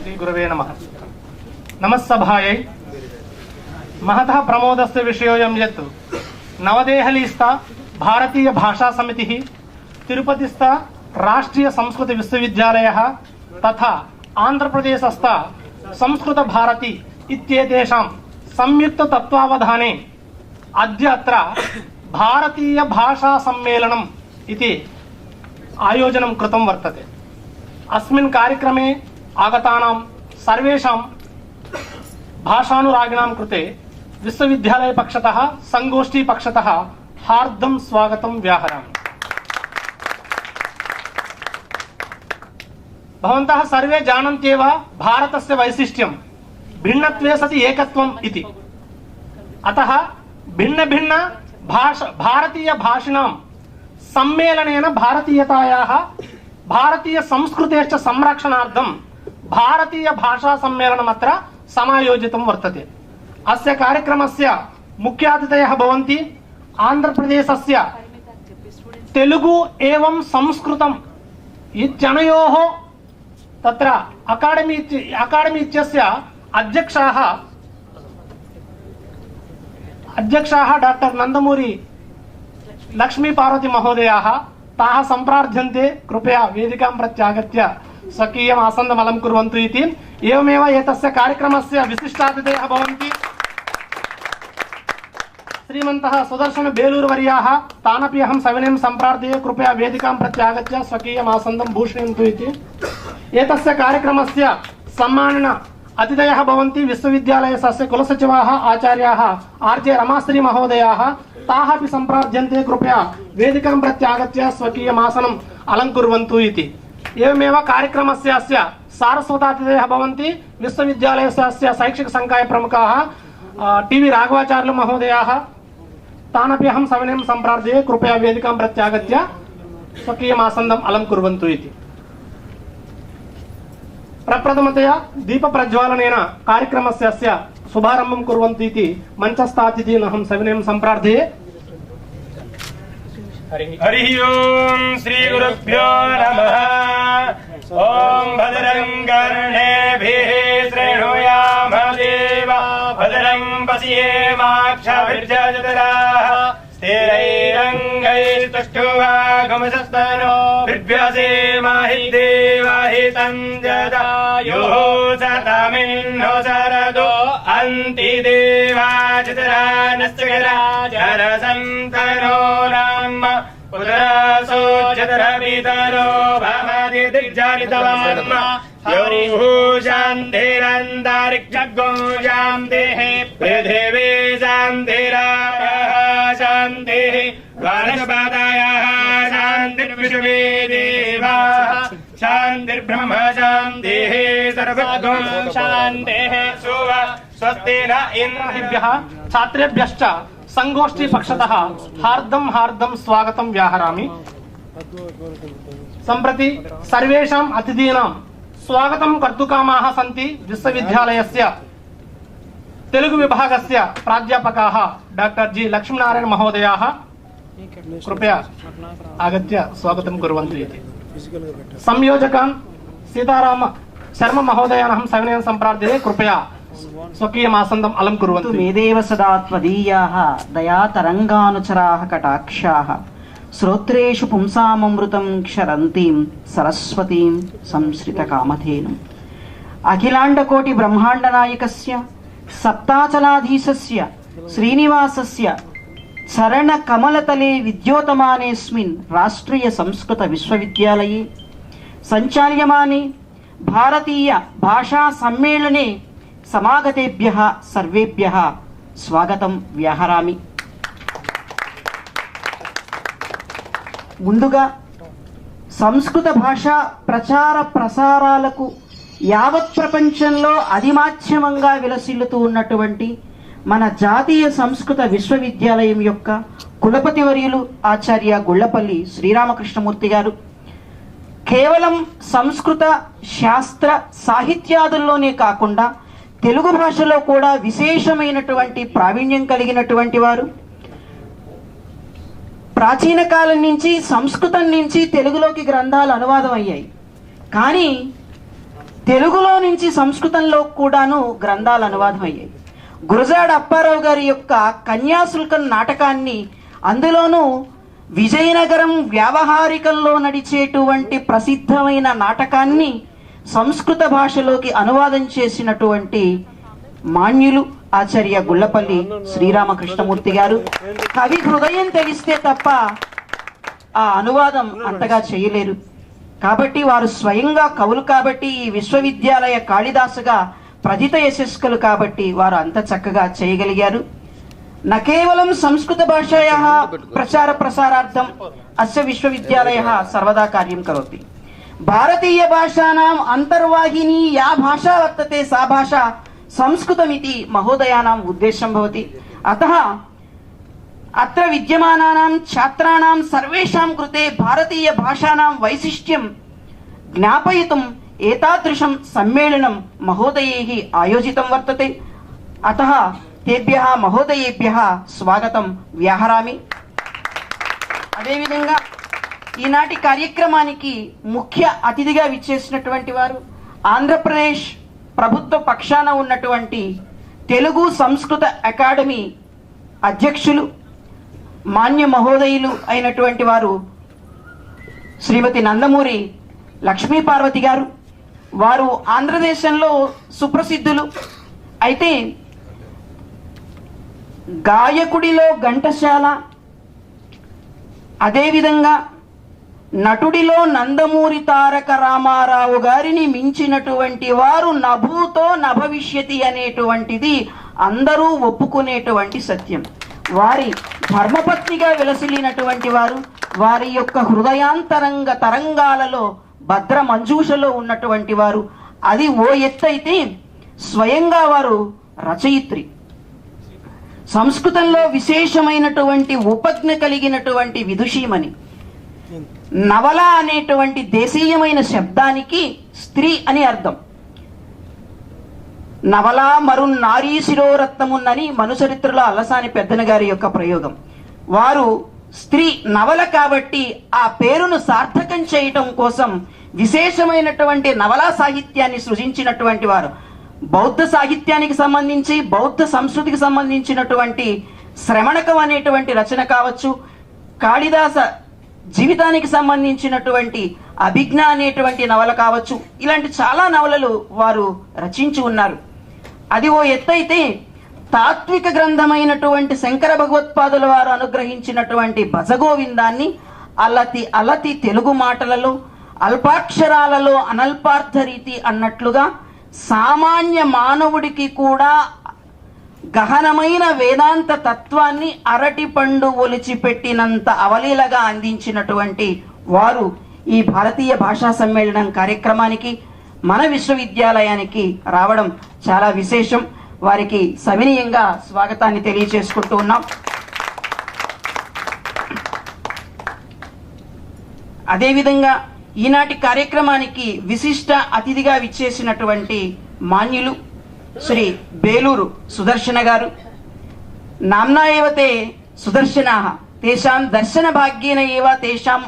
श्री गुरवे नमः। नमस्सभायै महतः प्रमोदस्य विषयोऽयं यत् नवदेहलीस्थ भारतीय भाषा समितिः, तिरुपतिस्थ राष्ट्रीय संस्कृत विश्वविद्यालयः तथा आंध्रप्रदेशस्थ संस्कृत भारती इत्येतेषां संयुक्त तत्त्वावधाने अद्य अत्र भारतीय भाषा सम्मेलनम् इति आयोजनं कृतं वर्तते। अस्मिन् कार्यक्रमे आगतानां सर्वेषां भाषानुरागिणां कृते विश्वविद्यालय पक्षतः संगोष्ठी पक्षतः हार्दं स्वागतं व्याहरामि। भवन्तः सर्वे जानन्त्येव भारतस्य वैशिष्ट्यं भिन्नत्वे सति एकत्वम् इति। अतः भिन्न भिन्न भारतीय भाषिणां सम्मेलनेन भारतीयतायाः भारतीय संस्कृतेश्च संरक्षणार्थं भारतीय भाषा सम्मेलनम् अत्र समायोजितं वर्तते। अस्य कार्यक्रमस्य मुख्यातिथयः भवन्ति आन्ध्रप्रदेशस्य तेलुगु एवं संस्कृतम् इत्यनयोः तत्र अकाडेमी इत्यस्य अध्यक्षाः डॉक्टर नंदमूरी लक्ष्मी पार्वती महोदयाः ताः सम्प्रार्थ्यन्ते कृपया वेदिकां प्रत्यागत्य स्वकीयम् आसन्दम् अलङ्कुर्वन्तु इति। एवमेव एतस्य कार्यक्रमस्य विशिष्टातिथयः भवन्ति श्रीमन्तः सुदर्शन बेलूरु वर्याः, तानपि अहं सविनयं सम्प्रार्थये कृपया वेदिकां प्रत्यागत्य स्वकीयम् आसन्दं भूषयन्तु इति। एतस्य कार्यक्रमस्य सम्मानना अतिथयः भवन्ति विश्वविद्यालयस्य कुलसचिवाः आचार्याः आर्जे रमाश्री महोदयाः, ताः अपि सम्प्रार्थ्यन्ते कृपया वेदिकां प्रत्यागत्य स्वकीयम् आसनम् अलङ्कुर्वन्तु इति। एवमेव कार्यक्रमस्य अस्य सारस्वतातिथयः भवन्ति विश्वविद्यालयस्य शैक्षिक संकाय प्रमुखाः टीवी राघवाचार्य महोदयाः, तानपि अहं सविनयं सम्प्रार्थये कृपया वेदिकां प्रत्यागत्य स्वकीयम् आसन्दम् अलङ्कुर्वन्तु इति। प्रप्रथमतया दीप प्रज्वालनेन कार्यक्रमस्य अस्य शुभारम्भं कुर्वन्तु इति मञ्चस्थातिथीन् अहं सविनयं सम्प्रार्थये। हरिः ओम् श्री गुरुभ्यो नमः। ओम् भद्रं कर्णेभिः शृणुयाम देवा, भद्रं पश्येमाक्षभिर्यजत्राः, स्थिरैरङ्गैस्तुष्टुवागमसस्तनो बिभ्यसेमाहि देवाहितं जदायुः सतमिन्नो शरदो अन्ति देवाजतरानश्चकरा जनसन्तनो नाम पुत्रसो जतरवितरो भवति दिग्जालितवान्म हरिः शान्तिरन्तरिक्षगो शान्तिः पृथिवी शान्तिरापः शान्तिः वनस्पतयः शान्तिर्विश्वे देवाः शान्तिर्ब्रह्म शान्तिः सर्वगो शान्तिः स्वस्ति न इन्द्रेभ्यः छात्रेभ्यश्च संगोष्ठी पक्षतः हार्दं स्वागतं व्याहरामि। सम्प्रति सर्वेषाम् अतिथीनां स्वागतं कर्तुकामाः सन्ति विश्वविद्यालयस्य तेलुगु विभागस्य प्राध्यापकाः डॉक्टर जी लक्ष्मीनारायण महोदयाः, कृपया आगत्य स्वागतं कुर्वन्तु इति। संयोजकान् सीताराम शर्मा महोदयान् अहं सविनयं सम्प्रार्थये कृपया स्वकीयम् आसन्दम् अलङ्कुर्वन्तु। मेदेव सदा त्वदीयाः दया तरङ्गानुचराः कटाक्षाः, श्रोत्रेषु पुंसाममृतं क्षरन्तीं सरस्वतीं संश्रितकामधेनुम्। अखिलाण्डकोटि ब्रह्माण्डनायकस्य सप्ताचलाधीशस्य श्रीनिवासस्य चरणकमलतले विद्योतमानेऽस्मिन् राष्ट्रीय संस्कृत विश्वविद्यालये सञ्चाल्यमाने भारतीय भाषा सम्मेलने समागतेभ्यः सर्वेभ्यः स्वागतं व्याहरामि। ముందుగా సంస్కృత భాష ప్రచార ప్రసారాలకు యావత్ ప్రపంచంలో అధిమాధ్యమంగా విలసిల్లుతూ ఉన్నటువంటి మన జాతీయ సంస్కృత విశ్వవిద్యాలయం యొక్క కులపతి వర్యులు ఆచార్య గుళ్ళపల్లి శ్రీరామకృష్ణమూర్తి గారు కేవలం సంస్కృత శాస్త్ర సాహిత్యాదుల్లోనే కాకుండా తెలుగు భాషలో కూడా విశేషమైనటువంటి ప్రావీణ్యం కలిగినటువంటి వారు. ప్రాచీన కాలం నుంచి సంస్కృతం నుంచి తెలుగులోకి గ్రంథాలు అనువాదం అయ్యాయి. కానీ తెలుగులో నుంచి సంస్కృతంలో కూడాను గ్రంథాలు అనువాదం అయ్యాయి. గురజాడ అప్పారావు గారి యొక్క కన్యాశుల్కం నాటకాన్ని, అందులోనూ విజయనగరం వ్యావహారికంలో నడిచేటువంటి ప్రసిద్ధమైన నాటకాన్ని సంస్కృత భాషలోకి అనువాదం చేసినటువంటి మాన్యులు ఆచార్య గుళ్ళపల్లి శ్రీరామకృష్ణమూర్తి గారు. కవి హృదయం తెలిస్తే తప్ప ఆ అనువాదం అంతగా చేయలేరు. కాబట్టి వారు స్వయంగా కవులు కాబట్టి, ఈ విశ్వవిద్యాలయ కాళిదాసుగా ప్రథిత యశస్కులు కాబట్టి వారు అంత చక్కగా చేయగలిగారు. न केवलं संस्कृत भाषायाः प्रचार प्रसारार्थम अस्य विश्वविद्यालयः सर्वदा कार्यं करोति. भारतीय भाषाणाम् अंतर्वाहिनी या भाषा वर्तते सा भाषा संस्कृतमिति महोदयानाम् उद्देश्यं भवति. अतः अत्र विद्यमानानां छात्राणां सर्वेषां कृते भारतीय भाषाणां वैशिष्ट्यं ज्ञापयितुम् एतादृशं सम्मेलनं महोदयैः आयोजितं वर्तते. अतः तेभ्यः महोदयेभ्यः स्वागतं व्याहरामि. అదేవిధంగా ఈనాటి కార్యక్రమానికి ముఖ్య అతిథిగా విచ్చేసినటువంటి వారు ఆంధ్రప్రదేశ్ ప్రభుత్వ పక్షాన ఉన్నటువంటి తెలుగు సంస్కృత అకాడమీ అధ్యక్షులు మాన్య మహోదయులు అయినటువంటి వారు శ్రీమతి నందమూరి లక్ష్మీ పార్వతి గారు. వారు ఆంధ్రదేశంలో సుప్రసిద్ధులు. అయితే గాయకుడిలో ఘంటశాల, అదేవిధంగా నటుడిలో నందమూరి తారక రామారావు గారిని మించినటువంటి వారు నభూతో నభవిష్యతి అనేటువంటిది అందరూ ఒప్పుకునేటువంటి సత్యం. వారి ధర్మపత్నిగా విలసిల్లినటువంటి వారు, వారి యొక్క హృదయాంతరంగ తరంగాలలో భద్ర మంజూషలో ఉన్నటువంటి వారు. అది ఓ ఎత్తైతే స్వయంగా వారు రచయిత్రి. సంస్కృతంలో విశేషమైనటువంటి ఉపజ్ఞ కలిగినటువంటి విదుషీమణి. నవల అనేటువంటి దేశీయమైన శబ్దానికి స్త్రీ అని అర్థం. నవల మరున్ నారీ శిరోరత్నమున్నని మనుచరిత్రలో అల్లసాని పెద్దన గారి యొక్క ప్రయోగం. వారు స్త్రీ నవల కాబట్టి ఆ పేరును సార్థకం చేయటం కోసం విశేషమైనటువంటి నవలా సాహిత్యాన్ని సృజించినటువంటి వారు. బౌద్ధ సాహిత్యానికి సంబంధించి, బౌద్ధ సంస్కృతికి సంబంధించినటువంటి శ్రమణకం అనేటువంటి రచన కావచ్చు, కాళిదాస జీవితానికి సంబంధించినటువంటి అభిజ్ఞ అనేటువంటి నవల కావచ్చు, ఇలాంటి చాలా నవలలు వారు రచించి ఉన్నారు. అది ఓ ఎత్తైతే తాత్విక గ్రంథమైనటువంటి శంకర భగవత్పాదుల వారు అనుగ్రహించినటువంటి భజగోవిందాన్ని అలతి తెలుగు మాటలలో, అల్పాక్షరాలలో అనల్పార్థ రీతి అన్నట్లుగా సామాన్య మానవుడికి కూడా గహనమైన వేదాంత తత్వాన్ని అరటి పండు ఒలిచిపెట్టినంత అవలీలగా అందించినటువంటి వారు ఈ భారతీయ భాషా సమ్మేళనం కార్యక్రమానికి, మన విశ్వవిద్యాలయానికి రావడం చాలా విశేషం. వారికి సవినీయంగా స్వాగతాన్ని తెలియజేసుకుంటూ ఉన్నాం. అదేవిధంగా ఈనాటి కార్యక్రమానికి విశిష్ట అతిథిగా విచ్చేసినటువంటి మాన్యులు శ్రీ బేలూరు సుదర్శన గారు. నామ్నా ఏవతే సుదర్శనాః తేషాం దర్శన భాగ్యేన ఏవ తేషాం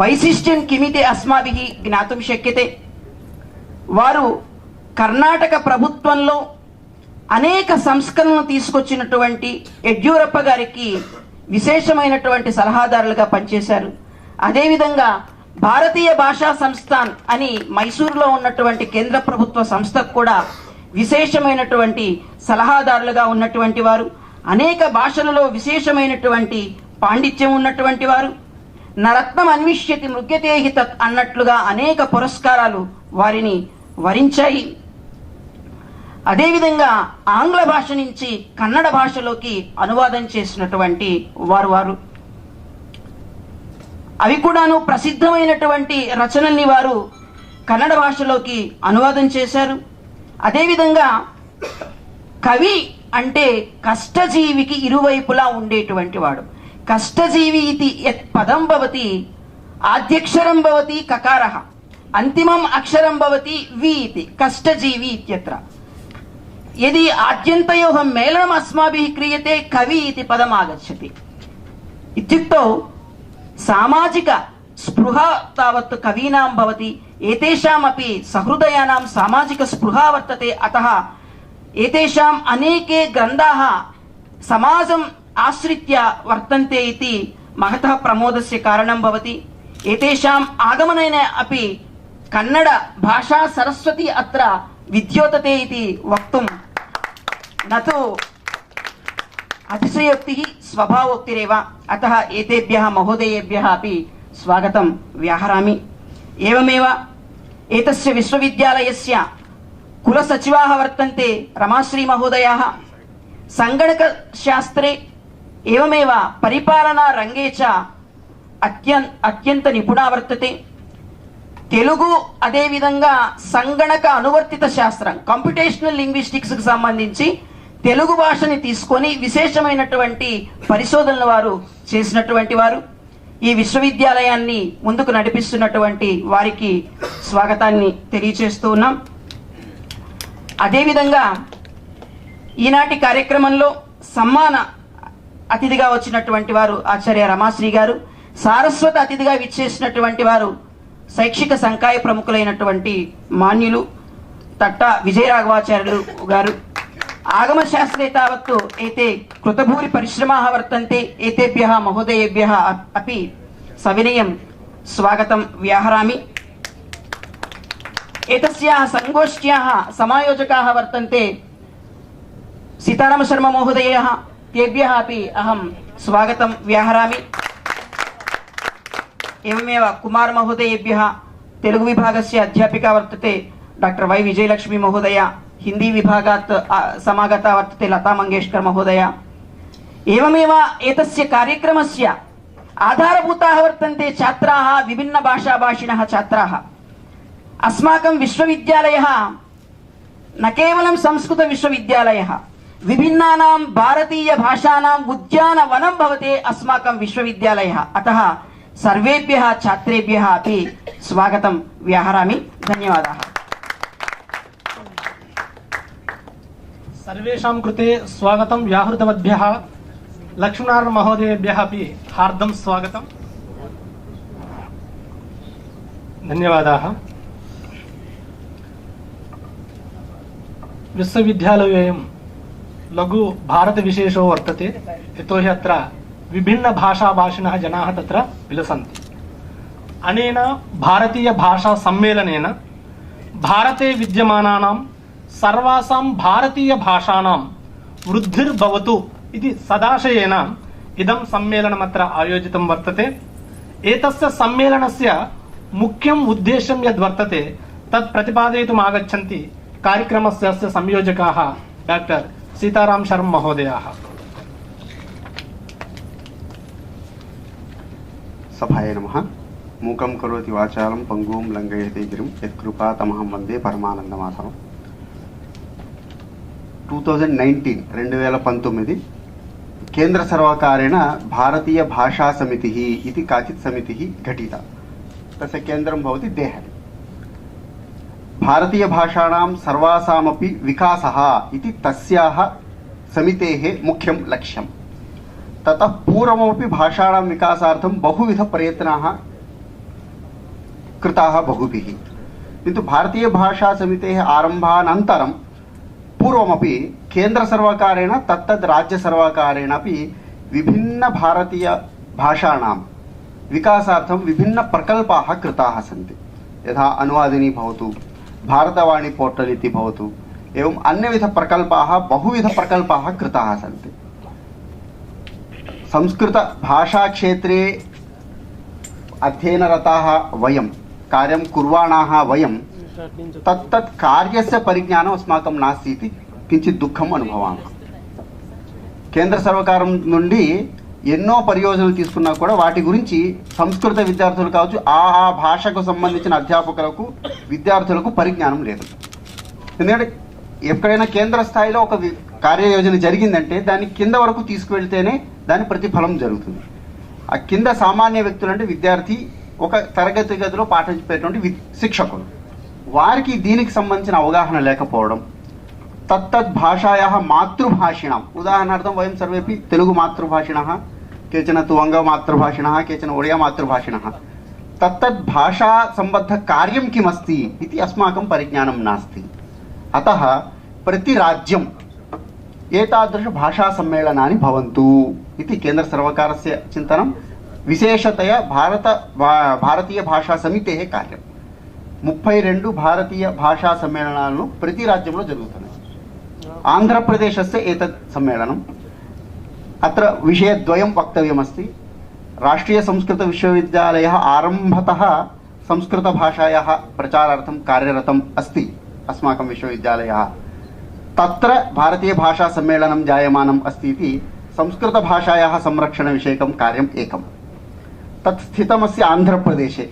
వైశిష్ట్యం కిమితి అస్మాభిః జ్ఞాతుం శక్యతే. వారు కర్ణాటక ప్రభుత్వంలో అనేక సంస్కరణలు తీసుకొచ్చినటువంటి యడ్యూరప్ప గారికి విశేషమైనటువంటి సలహాదారులుగా పనిచేశారు. అదేవిధంగా భారతీయ భాషా సంస్థాన్ అని మైసూరులో ఉన్నటువంటి కేంద్ర ప్రభుత్వ సంస్థకు కూడా విశేషమైనటువంటి సలహాదారులుగా ఉన్నటువంటి వారు. అనేక భాషలలో విశేషమైనటువంటి పాండిత్యం ఉన్నటువంటి వారు. నరత్నం అన్విష్యతి మృగ్యతేహి తత్ అన్నట్లుగా అనేక పురస్కారాలు వారిని వరించాయి. అదేవిధంగా ఆంగ్ల భాష నుంచి కన్నడ భాషలోకి అనువాదం చేసినటువంటి వారు. అవి కూడాను ప్రసిద్ధమైనటువంటి రచనల్ని వారు కన్నడ భాషలోకి అనువాదం చేశారు. అదేవిధంగా కవి అంటే కష్టజీవికి ఇరువైపులా ఉండేటువంటి వాడు. కష్టజీవి ఇది యత్ పదం భవతి ఆద్యక్షరం భవతి కకారః అంతిమం అక్షరం భవతి వి ఇతి కష్టజీవి ఇత్యత్ర. యది ఆద్యంతయోః మేళనం అస్మాభిః క్రియతే కవి ఇతి పదం ఆగచ్చతి. ఇత్యుక్తౌ సామాజిక स्पृह तावत् कवीनां भवति, एतेषामपि सहृदयानां सामाजिक स्पृहा वर्तते। अतः एतेषाम् अनेके ग्रन्थाः समाजम् आश्रित्य वर्तन्ते इति महतः प्रमोदस्य कारणं भवति। एतेषाम् आगमनेन अपि कन्नड भाषा सरस्वती अत्र विद्योतते इति वक्तुं न तु अतिशयोक्तिः स्वभावोक्तिरेव। अतः एतेभ्यः महोदयेभ्यः अपि स्वागतं व्याहरामि। एवमेव एतस्य विश्वविद्यालयस्य कुलसचिवाः वर्तन्ते रमाश्री महोदयाः। सङ्गणकशास्त्रे एवमेव परिपालना रङ्गे च अत्यन्त निपुणा वर्तते। తెలుగు అదే విధంగా సంగణక అనువర్తిత శాస్త్రం కంప్యూటేషనల్ లింగ్విస్టిక్స్ కు సంబంధించి తెలుగు భాషని తీసుకొని విశేషమైనటువంటి పరిశోధనలు వారు చేసినటువంటి వారు. ఈ విశ్వవిద్యాలయాన్ని ముందుకు నడిపిస్తున్నటువంటి వారికి స్వాగతాన్ని తెలియజేస్తూ ఉన్నాం. అదేవిధంగా ఈనాటి కార్యక్రమంలో సమ్మాన అతిథిగా వచ్చినటువంటి వారు ఆచార్య రమాశ్రీ గారు, సారస్వత అతిథిగా విచ్చేసినటువంటి వారు శైక్షిక సంకాయ ప్రముఖులైనటువంటి మాన్యులు తట్ట విజయరాఘవాచార్యులు గారు. ఆగమ శాస్త్రే తావత్తు ఏతే కృతభూరి పరిశ్రమాः వర్తంతే ఏతేభ్యः మహోదయేభ్యः अपि సవినయం స్వాగతం వ్యాహరామి. एतस्याः संगोष्ठ्याः समायोजकाः वर्तन्ते सीताराम शर्मा महोदयः, तेभ्यः अपि अहं स्वागतं व्याहरामि. एवमेव कुमार महोदयेभ्यः तेलुगु विभागस्य अध्यापिका वर्तते डॉक्टर वै विजयलक्ष्मी महोदया, हिंदी विभागात् समागता वर्तते लता मंगेशकर महोदया. एवमेव एतस्य कार्यक्रमस्य आधारभूताः वर्तन्ते छात्राः, विभिन्न भाषाभाषिणः छात्राः. अस्माकं विश्वविद्यालयः न केवलं संस्कृत विश्वविद्यालयः, विभिन्नानां भारतीय भाषाणाम् उद्यानवनं भवते अस्माकं विश्वविद्यालयः. अतः सर्वेभ्यः छात्रेभ्यः अपि स्वागतं व्याहरामि. धन्यवादाः. सर्वेषां कृते स्वागतं व्याहृतवद्भ्यः लक्ष्मीनारायण महोदयेभ्यः अपि हार्दं स्वागतं. धन्यवादाः. विश्वविद्यालयोऽयं लघु भारतविशेषो वर्तते, यतोहि अत्र विभिन्नभाषाभाषिणः जनाः तत्र विलसन्ति. अनेन भारतीयभाषासम्मेलनेन भारते विद्यमानानां सर्वासां भारतीयभाषाणां वृद्धिर्भवतु इति सदाशयेन इदं सम्मेलनमत्र आयोजितं वर्तते. एतस्य सम्मेलनस्य मुख्यम् उद्देश्यं यद् वर्तते तत् प्रतिपादयितुम् आगच्छन्ति कार्यक्रमस्य संयोजकाः डॉक्टर सीताराम शर्मा महोदयाः. सभाय नमः. मूकं करोति वाचालं पंगुं लंघयते गिरिं यत्कृपातमहं वन्दे परमानन्दमाधवम्. 2019 केंद्र सर्वकारेण भारतीय भाषा समितिः इति काचित् समितिः घटिता. तस्य केन्द्रं भवति देहली. भारतीय भाषाणां सर्वासामपि विकासः इति तस्याः समितेः मुख्यं लक्ष्यम्. ततः पूर्वमपि भाषाणां विकासार्थं बहुविध प्रयत्नाः कृताः बहुभिः. किन्तु भारतीय भाषा समितेः आरम्भानन्तरं पूर्वमपि केन्द्र सर्वकारेण तत्तद् राज्य सर्वकारेण अपि विभिन्न भारतीय भाषाणां विकासार्थं विभिन्न प्रकल्पाः कृताः सन्ति. यथा अनुवादिनी भवतु, भारतवाणी पोर्टल इति भवतु, एवम् अन्यविध प्रकल्पाः बहुविध प्रकल्पाः कृताः सन्ति. संस्कृत भाषा क्षेत्रे अध्ययनरताः वयं कार्यं कुर्वाणाः वयं तत्तत् कार्यस्य परिज्ञानम् अस्माकं नास्ति इति किञ्चित् दुःखम् अनुभवामः. కేంద్ర సర్వకారం నుండి ఎన్నో పరియోజనలు తీసుకున్నా కూడా వాటి గురించి సంస్కృత విద్యార్థులు కావచ్చు, ఆ భాషకు సంబంధించిన అధ్యాపకులకు విద్యార్థులకు పరిజ్ఞానం లేదు. ఎందుకంటే ఎక్కడైనా కేంద్ర స్థాయిలో ఒక కార్యయోజన జరిగిందంటే దాన్ని కింద వరకు తీసుకువెళ్తేనే దాని ప్రతిఫలం జరుగుతుంది. ఆ కింద సామాన్య వ్యక్తులు అంటే విద్యార్థి, ఒక తరగతి గదిలో పాఠం చెప్పేటువంటి శిక్షకులు, వారికి దీనికి సంబంధించిన అవగాహన లేకపోవడం, తత్తద్ భాషాయాः మాతృభాషిణాం, ఉదాహరణార్థం వయం సర్వేపి తెలుగు మాతృభాషిణः, కేచన తు వంగ మాతృభాషిణः, కేచన ఒడియా మాతృభాషిణः, तत्तद् भाषा सम्बद्ध कार्यं किमस्ति इति अस्माकं परिज्ञानं नास्ति। अतः प्रतिराज्यम् एतादृशभाषासम्मेलनानि भवन्तु इति केन्द्रसर्वकारस्य चिन्तनं, विशेषतया భారతీయభాషాసమిतेः कार्यं। 32 భారతీయ భాషా సమ్మేళనాలను ప్రతి రాజ్యంలో జరుగుతున్నాయి। ఆంధ్రప్రదేశस्य एतत् सम्मेलनम्। अत्र विषयद्वयं वक्तव्यमस्ति। राष्ट्रीयसंस्कृतविश्वविद्यालयः आरम्भतः संस्कृतभाषायाः प्रचारार्थं कार्यरतम् अस्ति। अस्माकं विश्वविद्यालयः तत्र भारतीयभाषासम्मेलनं जायमानम् अस्ति इति संस्कृतभाषायाः संरक्षणविषयकं कार्यम् एकं तत् स्थितमस्ति आन्ध्रप्रदेशे।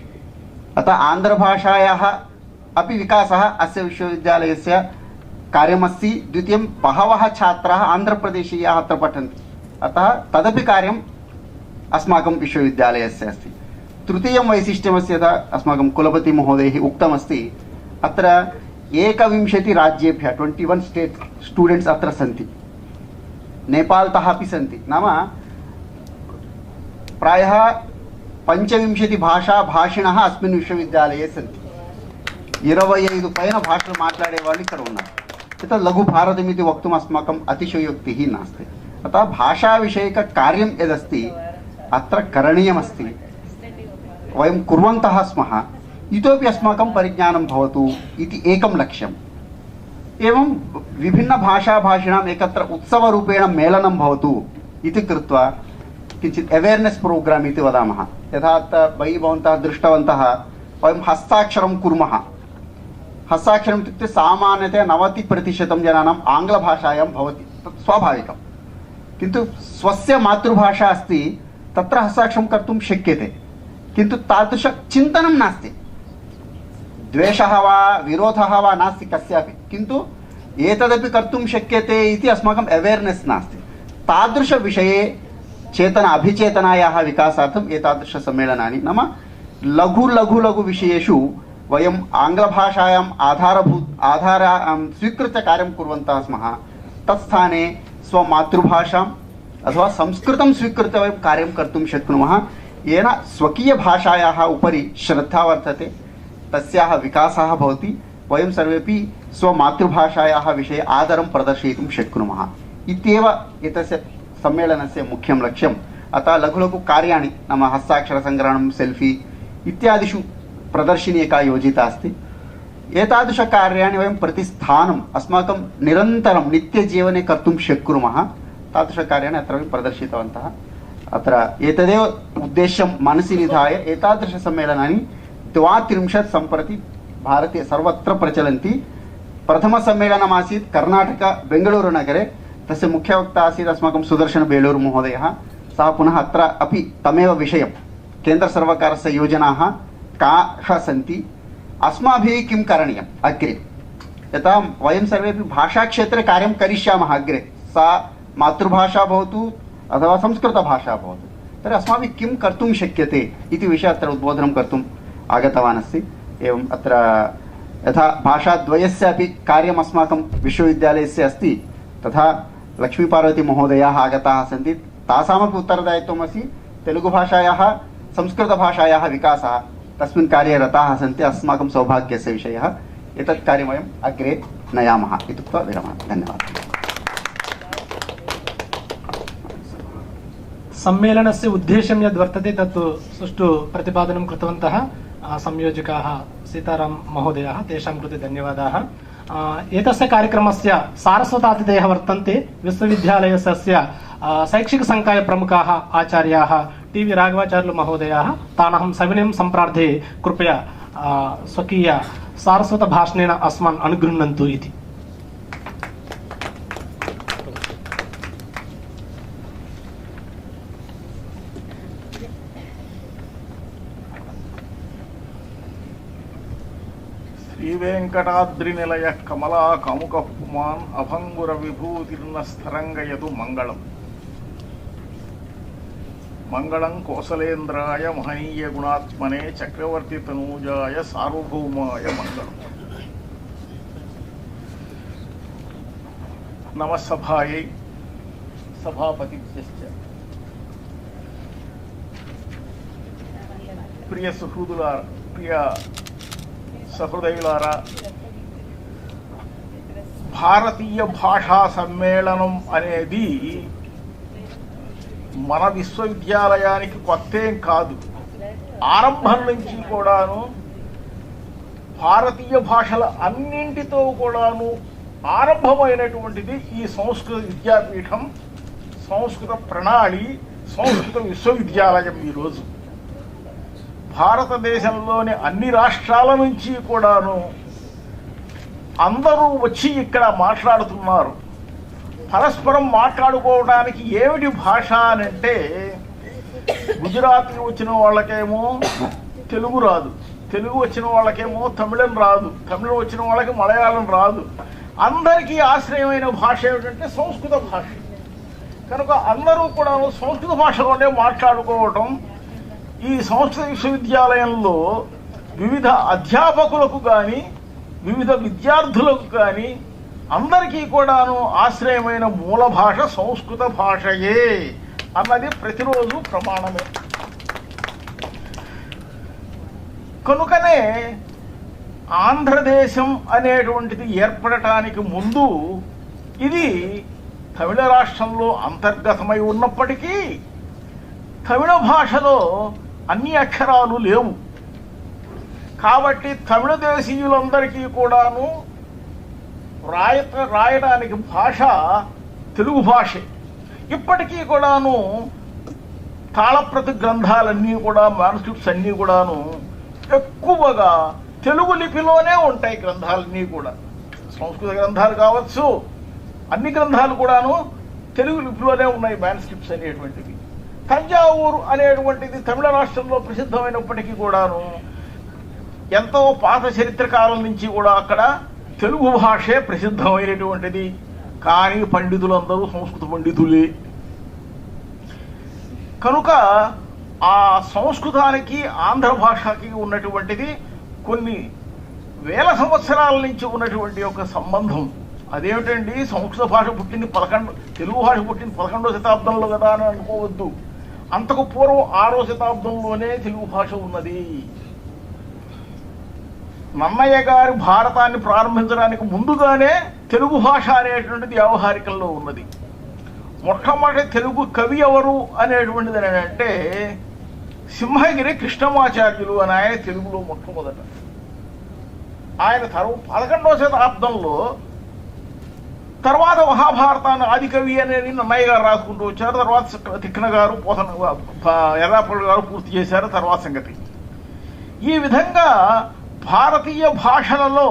अतः आन्ध्रभाषायाः अपि विकासः अस्य विश्वविद्यालयस्य कार्यमस्ति। द्वितीयं बहवः छात्राः आन्ध्रप्रदेशीयाः अत्र पठन्ति, अतः तदपि कार्यम् अस्माकं विश्वविद्यालयस्य अस्ति। तृतीयं वैशिष्ट्यमस्ति, यथा अस्माकं कुलपतिमहोदयैः उक्तमस्ति, अत्र 21 राज्येभ्यः 21 स्टेट् स्टूडेण्ट्स् अत्र सन्ति, नेपाल्तः अपि सन्ति। नाम प्रायः 25 భాషాభాషిణः अस्मिन् विश्वविद्यालये सन्ति। 25 పైన భాషలు మాట్లాడే వాళ్ళు ఇక్కడ ఉన్నారు। तथा लघुभारतमिति वक्तुम् अस्माकम् अतिशयोक्तिः नास्ति। अतः भाषाविषयककार्यं यदस्ति अत्र करणीयमस्ति, वयं कुर्वन्तः स्मः, इतोपि अस्माकं परिज्ञानं भवतु इति एकं लक्ष्यम्। एवं विभिन्नभाषाभाषिणाम् एकत्र उत्सवरूपेण मेलनं भवतु इति कृत्वा किञ्चित् अवेर्नेस् प्रोग्राम् इति वदामः। यथा बहिः भवन्तः दृष्टवन्तः, वयं हस्ताक्षरं कुर्मः। हस्ताक्षरम् इत्युक्ते सामान्यतया 90% जनानाम् आङ्ग्लभाषायां भवति, तत् स्वाभाविकं। किन्तु स्वस्य मातृभाषा अस्ति, तत्र हस्ताक्षरं कर्तुं शक्यते, किन्तु तादृशचिन्तनं नास्ति। द्वेषः वा विरोधः वा नास्ति कस्यापि, किन्तु एतदपि कर्तुं शक्यते इति अस्माकम् अवेर्नेस् नास्ति। तादृशविषये चेतना अभिचेतनायाः विकासार्थम् एतादृशसम्मेलनानि, नाम लघु विषयेषु वयम् आङ्ग्लभाषायाम् स्वीकृत्य कार्यं कुर्वन्तः स्मः। तत्स्थाने स्वमातृभाषाम् अथवा संस्कृतं स्वीकृत्य वयं कार्यं कर्तुं शक्नुमः, येन स्वकीयभाषायाः उपरि श्रद्धा वर्तते, तस्याः विकासः भवति। वयं सर्वेपि स्वमातृभाषायाः विषये आदरं प्रदर्शयितुं शक्नुमः इत्येव एतस्य सम्मेलनस्य मुख्यं लक्ष्यम्। अतः लघु कार्याणि, नाम हस्ताक्षरसङ्ग्रहणं, सेल्फी इत्यादिषु प्रदर्शिनी एका योजिता अस्ति। एतादृशकार्याणि वयं प्रतिस्थानम् अस्माकं निरन्तरं नित्यजीवने कर्तुं शक्नुमः। तादृशकार्याणि अत्र वयं प्रदर्शितवन्तः। अत्र एतदेव उद्देश्यं मनसि निधाय एतादृशसम्मेलनानि 32 सम्प्रति भारते सर्वत्र प्रचलन्ति। प्रथमसम्मेलनमासीत् कर्णाटक बेङ्गळूरुनगरे, तस्य मुख्यवक्ता आसीत् अस्माकं सुदर्शन बेलूरु महोदयः। सः पुनः अत्र अपि तमेव विषयं, केन्द्रसर्वकारस्य योजनाः काः सन्ति, अस्माभिः किं करणीयम् अग्रे, यथा वयं सर्वेपि भाषाक्षेत्रे कार्यं करिष्यामः अग्रे, सा मातृभाषा भवतु अथवा संस्कृतभाषा भवतु, तर्हि अस्माभिः किं कर्तुं शक्यते इति विषये अत्र उद्बोधनं कर्तुम् आगतवान् अस्ति। एवम् अत्र यथा भाषाद्वयस्य अपि कार्यम् अस्माकं विश्वविद्यालयस्य अस्ति, तथा लक्ष्मीपार्वतीमहोदयाः आगताः सन्ति, तासामपि उत्तरदायित्वमस्ति। तेलुगुभाषायाः संस्कृतभाषायाः विकासः, तस्मिन् कार्ये रताः सन्ति। अस्माकं सौभाग्यस्य विषयः। एतत् कार्यं वयम् अग्रे नयामः इति उक्त्वा विरमामि। धन्यवादः। सम्मेलनस्य उद्देश्यं यद् वर्तते तत् सुष्ठु प्रतिपादनं कृतवन्तः संयोजकाः सीताराम महोदयाः, तेषां कृते धन्यवादाः। एतस्य कार्यक्रमस्य सारस्वतातिथयः वर्तन्ते विश्वविद्यालयस्य शैक्षिकसंकाय प्रमुखाः आचार्याः टी.वी. राघवाचार्युलु महोदयाः। तानहं सविनयं सम्प्रार्थे कृपया स्वकीय सारस्वतभाषणेन अस्मान् अनुगृह्णन्तु इति। శ్రీవేంకటాద్రినిలయ కమలా కాముక పుమాన్ అభంగుర విభూతిర్న స్థరంగయతు మంగళం మంగళం కోసలేంద్రాయ మహనీయ గుణాత్మనే చక్రవర్తి తనూజాయ సార్వభౌమాయ మంగళం. నమస్సభాయై సభాపతిభ్యశ్చ ప్రియ సుహృదులారా, ప్రియ సహృదయులారా, భారతీయ భాషా సమ్మేళనం అనేది మన విశ్వవిద్యాలయానికి కొత్తేం కాదు. ఆరంభం నుంచి కూడాను భారతీయ భాషల అన్నింటితో కూడాను ఆరంభమైనటువంటిది ఈ సంస్కృత విద్యాపీఠం, సంస్కృత ప్రణాళి, సంస్కృత విశ్వవిద్యాలయం. ఈరోజు భారతదేశంలోని అన్ని రాష్ట్రాల నుంచి కూడాను అందరూ వచ్చి ఇక్కడ మాట్లాడుతున్నారు. పరస్పరం మాట్లాడుకోవడానికి ఏమిటి భాష అనంటే, గుజరాతీ వచ్చిన వాళ్ళకేమో తెలుగు రాదు, తెలుగు వచ్చిన వాళ్ళకేమో తమిళం రాదు, తమిళం వచ్చిన వాళ్ళకి మలయాళం రాదు. అందరికీ ఆశ్రయమైన భాష ఏమిటంటే సంస్కృత భాష. కనుక అందరూ కూడా సంస్కృత భాషలోనే మాట్లాడుకోవటం. ఈ సంస్కృత విశ్వవిద్యాలయంలో వివిధ అధ్యాపకులకు కానీ వివిధ విద్యార్థులకు కానీ అందరికీ కూడాను ఆశ్రయమైన మూల భాష సంస్కృత భాషయే అన్నది ప్రతిరోజు ప్రమాణమే. కనుకనే ఆంధ్రదేశం అనేటువంటిది ఏర్పడటానికి ముందు ఇది తమిళ రాష్ట్రంలో అంతర్గతమై ఉన్నప్పటికీ తమిళ భాషలో అన్ని అక్షరాలు లేవు. కాబట్టి తమిళ దేశీయులందరికీ కూడాను రాయడానికి భాష తెలుగు భాషే. ఇప్పటికీ కూడాను తాళప్రతి గ్రంథాలన్నీ కూడా, మాన్స్క్రిప్ట్స్ అన్నీ కూడాను ఎక్కువగా తెలుగు లిపిలోనే ఉంటాయి. గ్రంథాలన్నీ కూడా సంస్కృత గ్రంథాలు కావచ్చు, అన్ని గ్రంథాలు కూడాను తెలుగు లిపిలోనే ఉన్నాయి మాన్స్క్రిప్ట్స్ అనేటువంటివి. తంజావూరు అనేటువంటిది తమిళ రాష్ట్రంలో ప్రసిద్ధమైనప్పటికీ కూడాను ఎంతో పాత చరిత్రకాలం నుంచి కూడా అక్కడ తెలుగు భాషే ప్రసిద్ధమైనటువంటిది. కానీ పండితులందరూ సంస్కృత పండితులే. కనుక ఆ సంస్కృతానికి ఆంధ్ర భాషకి ఉన్నటువంటిది కొన్ని వేల సంవత్సరాల నుంచి ఉన్నటువంటి ఒక సంబంధం. అదేమిటండి, సంస్కృత భాష పుట్టింది తెలుగు భాష పుట్టింది 11వ శతాబ్దంలో కదా అని అనుకోవద్దు. అంతకు పూర్వం 6వ శతాబ్దంలోనే తెలుగు భాష ఉన్నది. నన్నయ్య గారి భారతాన్ని ప్రారంభించడానికి ముందుగానే తెలుగు భాష అనేటువంటిది వ్యవహారికంలో ఉన్నది. మొట్టమొదటి తెలుగు కవి ఎవరు అనేటువంటిది అంటే సింహగిరి కృష్ణమాచార్యులు అని ఆయన తెలుగులో మొట్టమొదట. ఆయన 11వ శతాబ్దంలో తర్వాత మహాభారతాన్ని ఆదికవి అనేది నన్నయ్య గారు రాసుకుంటూ వచ్చారు. తర్వాత తిక్కన గారు, ఎర్రాపల్లి గారు పూర్తి చేశారు. తర్వాత సంగతి ఈ విధంగా భారతీయ భాషలలో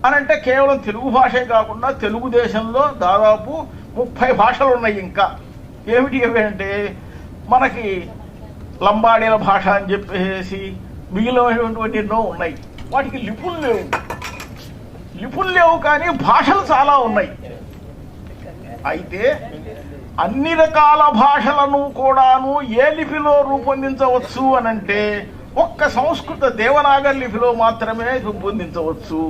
అనంటే కేవలం తెలుగు భాషే కాకుండా తెలుగుదేశంలో దాదాపు 30 భాషలు ఉన్నాయి. ఇంకా ఏమిటి అవి అంటే మనకి లంబాడీల భాష అని చెప్పేసి మిగిలినటువంటి ఎన్నో ఉన్నాయి. వాటికి లిపులు లేవు కానీ భాషలు చాలా ఉన్నాయి. అయితే అన్ని రకాల భాషలను కూడాను ఏ లిపిలో రూపొందించవచ్చు అనంటే ఒక్క సంస్కృత దేవనాగరి లిపిలో మాత్రమే రూపొందించవచ్చు.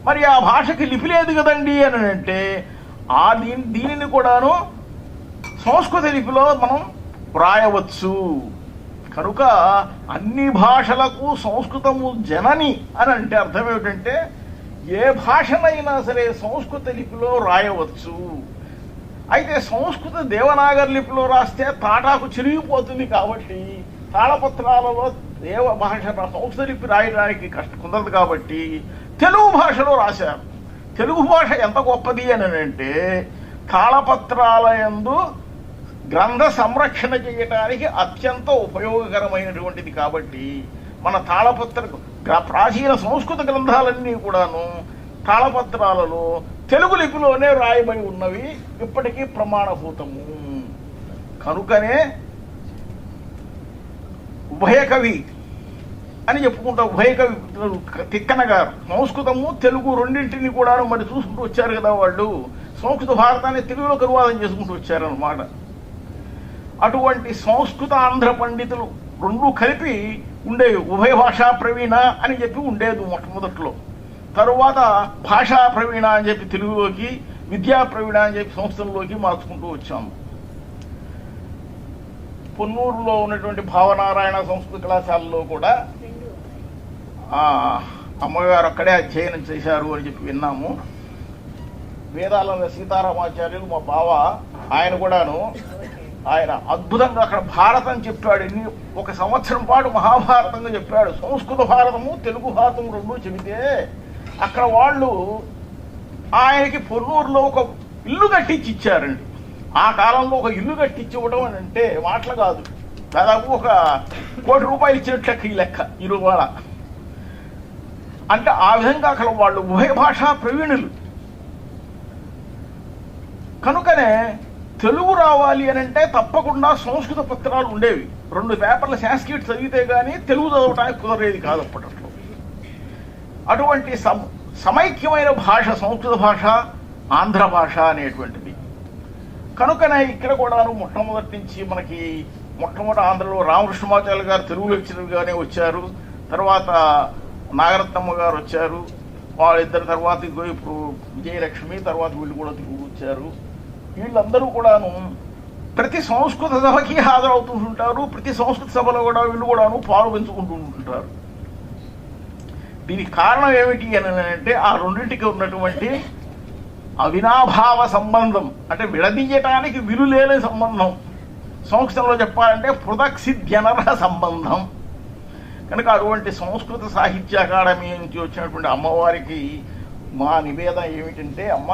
మరి ఆ భాషకి లిపి లేదు కదండి అని అంటే దీనిని కూడాను సంస్కృత లిపిలో మనం వ్రాయవచ్చు. కనుక అన్ని భాషలకు సంస్కృతము జనని అని అంటే అర్థం ఏమిటంటే ఏ భాషనైనా సరే సంస్కృత లిపిలో రాయవచ్చు. అయితే సంస్కృత దేవనాగరి లిపిలో రాస్తే తాటాకు చిరిగిపోతుంది. కాబట్టి తాళపత్రాలలో భాష సంస్కృత లిపి రాయడానికి కుదరదు. కాబట్టి తెలుగు భాషలో రాశారు. తెలుగు భాష ఎంత గొప్పది అని అంటే తాళపత్రాల యందు గ్రంథ సంరక్షణ చేయడానికి అత్యంత ఉపయోగకరమైనటువంటిది. కాబట్టి మన తాళపత్ర ప్రాచీన సంస్కృత గ్రంథాలన్నీ కూడాను తాళపత్రాలలో తెలుగు లిపిలోనే రాయబడి ఉన్నవి, ఇప్పటికీ ప్రమాణభూతము. కనుకనే ఉభయకవి అని చెప్పుకుంటా. ఉభయకవి తిక్కన గారు సంస్కృతము తెలుగు రెండింటిని కూడా మరి చూసుకుంటూ వచ్చారు కదా. వాళ్ళు సంస్కృత భారతాన్ని తెలుగులోకి అనువాదం చేసుకుంటూ వచ్చారన్నమాట. అటువంటి సంస్కృత ఆంధ్ర పండితులు రెండు కలిపి ఉండేవి. ఉభయ భాషా ప్రవీణ అని చెప్పి ఉండేది మొట్టమొదట్లో. తరువాత భాషా ప్రవీణ అని చెప్పి తెలుగులోకి, విద్యా ప్రవీణ అని చెప్పి సంస్థల్లోకి మార్చుకుంటూ వచ్చాము. పొన్నూరులో ఉన్నటువంటి భావనారాయణ సంస్కృత కళాశాలలో కూడా అమ్మగారు అక్కడే అధ్యయనం చేశారు అని చెప్పి విన్నాము. వేదాల సీతారామాచార్యులు మా బావ, ఆయన కూడాను ఆయన అద్భుతంగా అక్కడ భారతం చెప్పాడు. ఒక సంవత్సరం పాటు మహాభారతంగా చెప్పాడు. సంస్కృత భారతము తెలుగు భారతం రెండు చెబితే అక్కడ వాళ్ళు ఆయనకి పొన్నూరులో ఒక ఇల్లు కట్టించి ఇచ్చారండి. ఆ కాలంలో ఒక ఇల్లు కట్టించి ఇవ్వడం అని అంటే మాటలు కాదు, దాదాపు ఒక ₹1 కోటి ఇచ్చినట్లు ఈ లెక్క ఈ రూపాయల. అంటే ఆ విధంగా అక్కడ వాళ్ళు ఉభయ భాషా ప్రవీణులు. కనుకనే తెలుగు రావాలి అని అంటే తప్పకుండా సంస్కృత పత్రాలు ఉండేవి. 2 పేపర్ల సాంస్క్రిట్ చదివితే కానీ తెలుగు చదవడానికి కుదరేది కాదు అప్పట్లో. అటువంటి సమైక్యమైన భాష సంస్కృత భాష, ఆంధ్ర భాష అనేటువంటిది. కనుకనే ఇక్కడ కూడాను మొట్టమొదటి నుంచి మనకి మొట్టమొదటి ఆంధ్రలో రామకృష్ణమాచార్య గారు తెలుగు లెక్చరర్గానే వచ్చారు. తర్వాత నాగరత్నమ్మ గారు వచ్చారు. వాళ్ళిద్దరు తర్వాత ఇప్పుడు విజయలక్ష్మి, తర్వాత వీళ్ళు కూడా తెలుగు వచ్చారు. వీళ్ళందరూ కూడాను ప్రతి సంస్కృత సభకి హాజరవుతూ ఉంటారు. ప్రతి సంస్కృత సభలో కూడా వీళ్ళు కూడాను పాలు పెంచుకుంటూ ఉంటుంటారు. దీనికి కారణం ఏమిటి అని అంటే ఆ రెండింటికి ఉన్నటువంటి అవినాభావ సంబంధం, అంటే విడదీయటానికి విలులేని సంబంధం. సంస్కృతంలో చెప్పాలంటే పృథక్సిద్ధ్యనర సంబంధం. కనుక అటువంటి సంస్కృత సాహిత్య అకాడమీ నుంచి వచ్చినటువంటి అమ్మవారికి మా నివేదన ఏమిటంటే, అమ్మ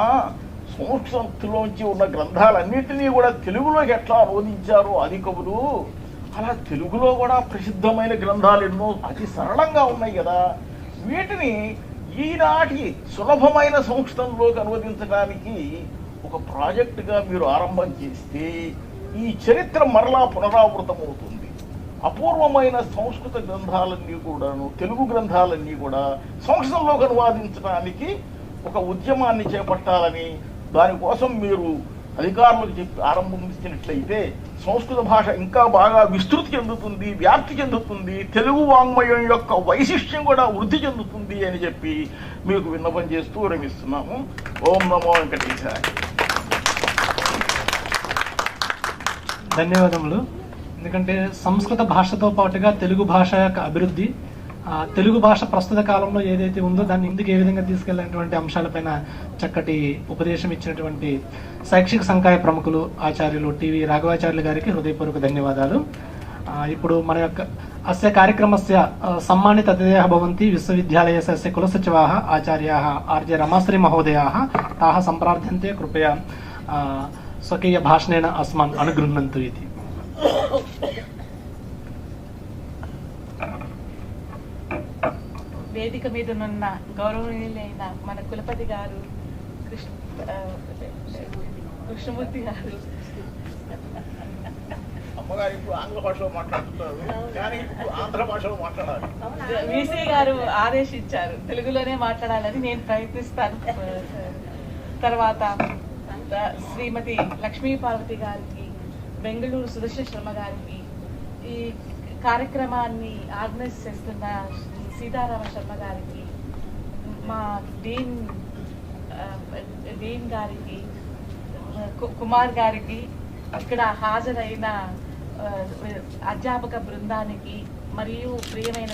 సంస్కృతంలోంచి ఉన్న గ్రంథాలన్నింటినీ కూడా తెలుగులోకి ఎట్లా అనువదించారో ఆది కవులు, అలా తెలుగులో కూడా ప్రసిద్ధమైన గ్రంథాలు ఎన్నో అతి సరళంగా ఉన్నాయి కదా, వీటిని ఈనాటి సులభమైన సంస్కృతంలోకి అనువదించడానికి ఒక ప్రాజెక్టుగా మీరు ఆరంభం చేస్తే ఈ చరిత్ర మరలా పునరావృతమవుతుంది. అపూర్వమైన సంస్కృత గ్రంథాలన్నీ కూడాను, తెలుగు గ్రంథాలన్నీ కూడా సంస్కృతంలోకి అనువాదించడానికి ఒక ఉద్యమాన్ని చేపట్టాలని, దానికోసం మీరు అధికారులకు చెప్పి ఆరంభించినట్లయితే సంస్కృత భాష ఇంకా బాగా విస్తృతి చెందుతుంది, వ్యాప్తి చెందుతుంది, తెలుగు వాంగ్మయం యొక్క వైశిష్ట్యం కూడా వృద్ధి చెందుతుంది అని చెప్పి మీకు విన్నపం చేస్తూ విరమిస్తున్నాము. ఓం నమో వెంకటేశాయ. ధన్యవాదములు. ఎందుకంటే సంస్కృత భాషతో పాటుగా తెలుగు భాష యొక్క అభివృద్ధి, తెలుగు భాష ప్రస్తుత కాలంలో ఏదైతే ఉందో దాన్ని ఇందుకు ఏ విధంగా తీసుకెళ్లినటువంటి అంశాలపైన చక్కటి ఉపదేశం ఇచ్చినటువంటి శైక్షిక సంకాయ ప్రముఖులు ఆచార్యులు టీవీ రాఘవాచార్యులు గారికి హృదయపూర్వక ధన్యవాదాలు. ఇప్పుడు మన యొక్క అస్య కార్యక్రమస్య సమ్మానిత అతిథయః భవంతి విశ్వవిద్యాలయస్య కులసచివాः ఆచార్యాः ఆర్జే రమాశ్రీ మహోదయాः తాः సంప్రార్థ్యంతే కృపయా స్వకీయ భాషణేన అస్మాన్ అనుగృహ్ణन्तు ఇది. వేదిక మీద ఉన్న గౌరవనీయులైన మన కులపతి గారు కృష్ణమూర్తి గారు, అమ్మగారు ఇప్పుడు ఆంగ్ల భాషలో మాట్లాడుతున్నారు, కానీ ఇప్పుడు ఆంధ్ర భాషలో మాట్లాడాలి. వీసీ గారు ఆదేశించారు తెలుగులోనే మాట్లాడాలని, నేను ప్రయత్నిస్తాను. తర్వాత శ్రీమతి లక్ష్మీ పార్వతి గారికి, బెంగళూరు సుదర్శన శర్మ గారికి, ఈ కార్యక్రమాన్ని ఆర్గనైజ్ చేస్తున్న సీతారామ శర్మ గారికి, మా డీన్ గారికి, కుమార్ గారికి, ఇక్కడ హాజరైన అధ్యాపక బృందానికి మరియు ప్రియమైన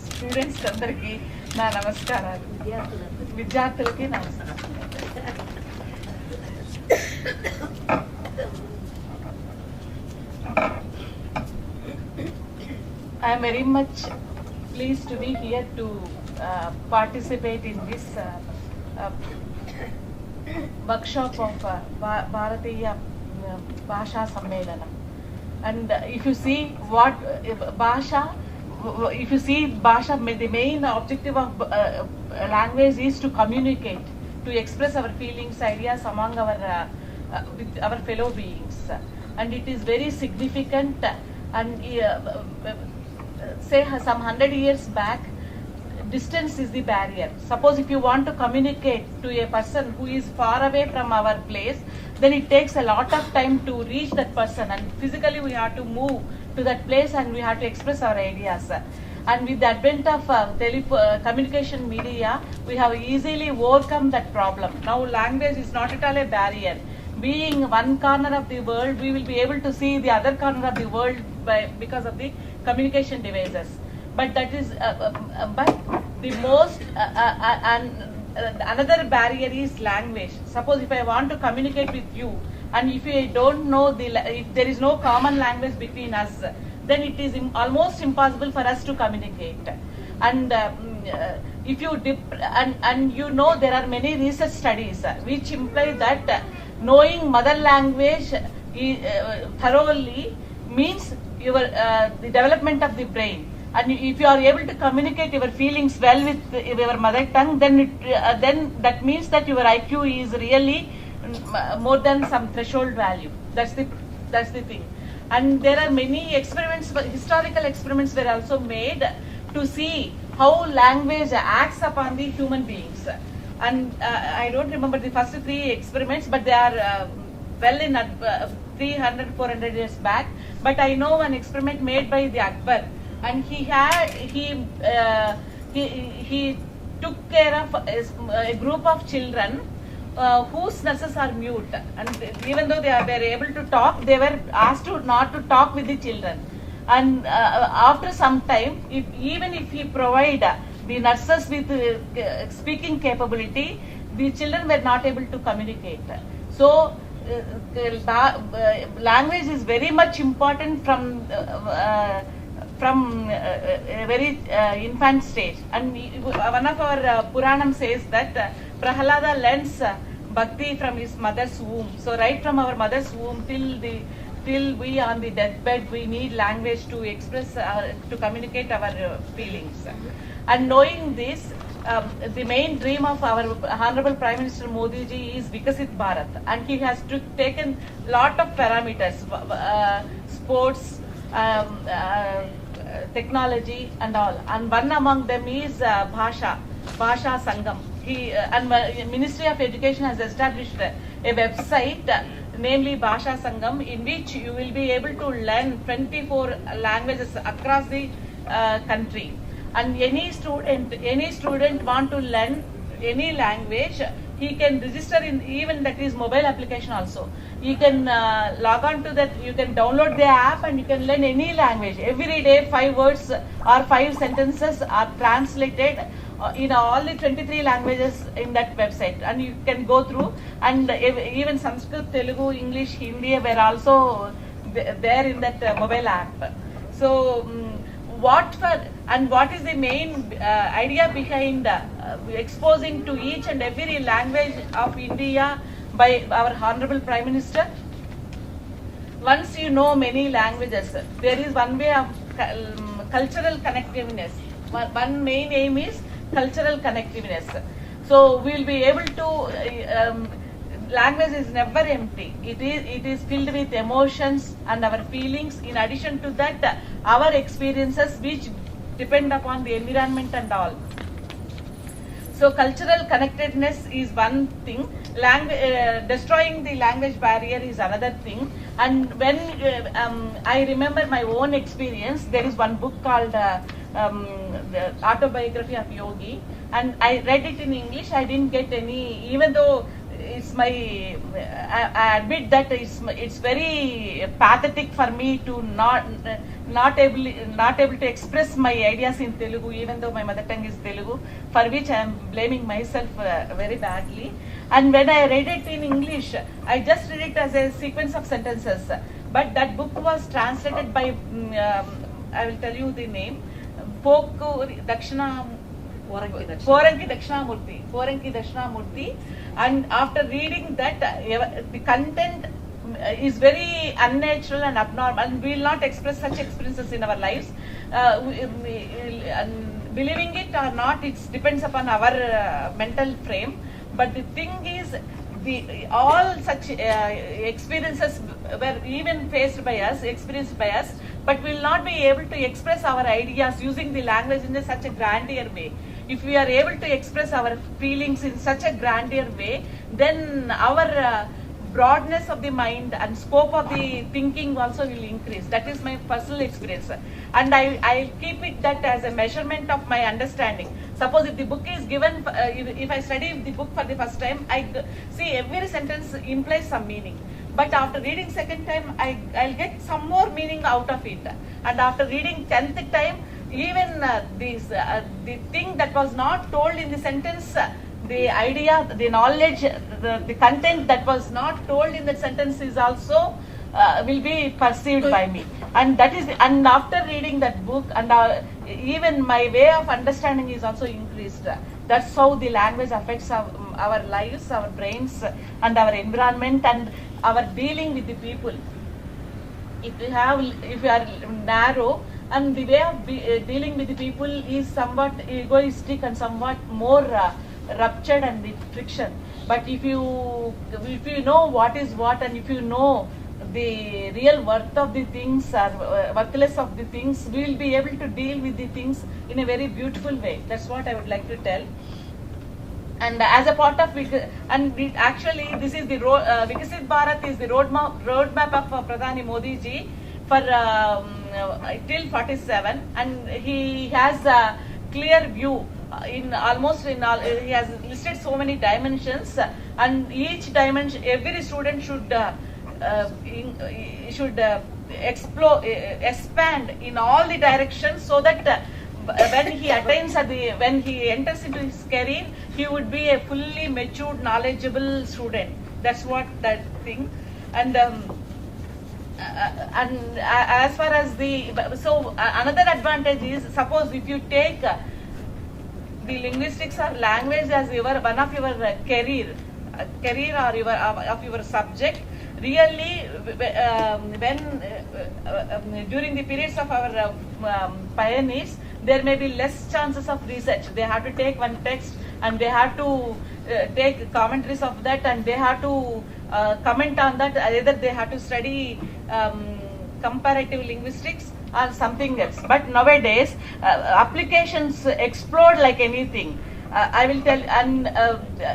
స్టూడెంట్స్ అందరికీ నా నమస్కారాలు. విద్యార్థులకి నమస్కారం. I am very much pleased to be here to participate in this workshop of Bharatiya Bhasha Sammelanam. And if you see what Bhasha, the main objective of language is to communicate, to express our feelings, ideas among with our fellow beings. And it is very significant. And say some 100 years back, distance is the barrier. Suppose if you want to communicate to a person who is far away from our place, then it takes a lot of time to reach that person, and physically we have to move to that place and we have to express our ideas. And with the advent of communication media, we have easily overcome that problem. Now language is not at all a barrier. being one corner of the world, we will be able to see the other corner of the world because of the communication devices. But that is, but the most and another barrier is language. Suppose if I want to communicate with you, and if I don't know if there is no common language between us, then it is almost impossible for us to communicate. And if you and you know, there are many research studies which imply that knowing mother language thoroughly means your the development of the brain. And if you are able to communicate your feelings well with your mother tongue, then then that means that your IQ is really more than some threshold value. That's the thing. And there are many experiments, historical experiments were also made to see how language acts upon the human beings. And I don't remember the first 3 experiments, but they are well in 300-400 years back. But I know one experiment made by the Akbar, and he took care of a group of children whose nurses are mute, and even though they were able to talk, they were asked not to talk with the children. And after some time, even if he provide the nurses with speaking capability, the children were not able to communicate. So language is very much important from a very infant stage. And one of our Puranam says that Prahalada learns bhakti from his mother's womb. So right from our mother's womb till we on the deathbed, we need language to express, to communicate our feelings. And knowing this, the main dream of our Honorable Prime Minister Modi ji is Vikasit Bharat, and he has taken lot of parameters, sports, technology and all. And one among them is Bhasha Sangam. And Ministry of Education has established a website, namely Bhasha Sangam, in which you will be able to learn 24 languages across the country. And any student want to learn any language, he can register in, even that is mobile application also. You can log on to that, you can download the app and you can learn any language. Every day 5 words or 5 sentences are translated in all the 23 languages in that website, and you can go through. And even Sanskrit, Telugu, English, Hindi were also there in that mobile app. So what is the main idea behind exposing to each and every language of India by our Honorable Prime Minister? Once you know many languages, there is one way of cultural connectiveness. One main aim is cultural connectiveness. So we will be able to, language is never empty. It is filled with emotions and our feelings. In addition to that, our experiences which depend upon the environment and all. So cultural connectedness is one thing. Destroying the language barrier is another thing. And when I remember my own experience, there is one book called The Autobiography of Yogi, and I read it in English. I didn't get any, even though it's my, I admit that it's very pathetic for me to not able to express my ideas in Telugu, even though my mother tongue is Telugu, for which I am blaming myself very badly. And when I read it in English, I just read it as a sequence of sentences. But that book was translated by, I will tell you the name, Poranki Dakshinamurti. And after reading that, the content is very unnatural and abnormal, and we will not express such experiences in our lives. Believing it or not, it depends upon our mental frame. But the thing is, all such experiences were even experienced by us, but we will not be able to express our ideas using the language in such a grandeur way. If we are able to express our feelings in such a grandeur way, then our broadness of the mind and scope of the thinking also will increase. That is my personal experience, and I keep it that as a measurement of my understanding. Suppose if the book is given, if I study the book for the first time, I see every sentence implies some meaning. But after reading second time, I'll get some more meaning out of it. And after reading 10th time, even the thing that was not told in the sentence, the idea, the knowledge, the content that was not told in that sentence is also will be perceived by me. And that is, and after reading that book, and even my way of understanding is also increased. That's how the language affects our lives, our brains, and our environment, and our dealing with the people. If you are narrow, and the way of dealing with the people is somewhat egoistic and somewhat more ruptured and with friction. But if you know what is what, and if you know the real worth of the things or worthless of the things, we will be able to deal with the things in a very beautiful way. That's what I would like to tell. And as a part of actually this is the Vikasit Bharat is the roadmap of Pradhani Modi ji for till 47, and he has a clear view in almost in all. He has listed so many dimensions, and each dimension every student should explore, expand in all the directions, so that when he attains when he enters into his career, he would be a fully matured, knowledgeable student. That's what that thing. And as far as another advantage is, suppose if you take the linguistics or language as one of your career or of your subject, really when during the periods of our pioneers, there may be less chances of research. They have to take one text and they have to take commentaries of that, and they have to comment on that. Either they have to study comparative linguistics or something else. But nowadays, applications explode like anything. I will tell, and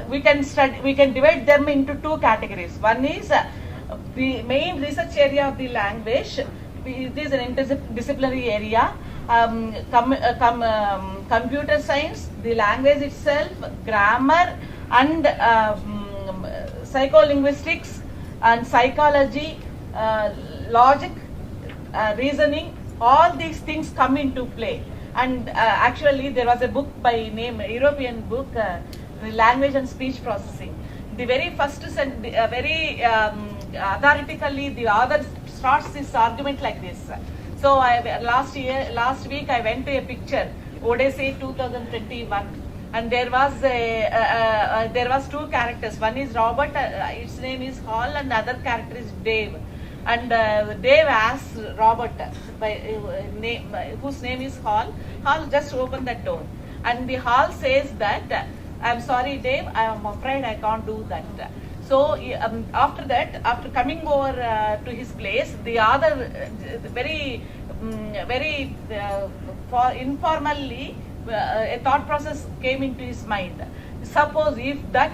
we can divide them into two categories. One is the main research area of the language. It is an interdisciplinary area. Computer science, the language itself, grammar, and psycholinguistics, and psychology, logic, reasoning. All these things come into play. And actually, there was a book by name, European book, Language and Speech Processing. The very first very authoritatively, the author starts this argument like this. So last week I went to a picture, Odyssey 2021, and there was two characters. One is Robert, its name is Hall, and the other character is Dave. And Dave asks Robert, whose name is Hall, just open that door. And the Hall says that, I'm sorry Dave, I am afraid I can't do that. So after that, after coming over to his place, the other very informally, a thought process came into his mind. Suppose if that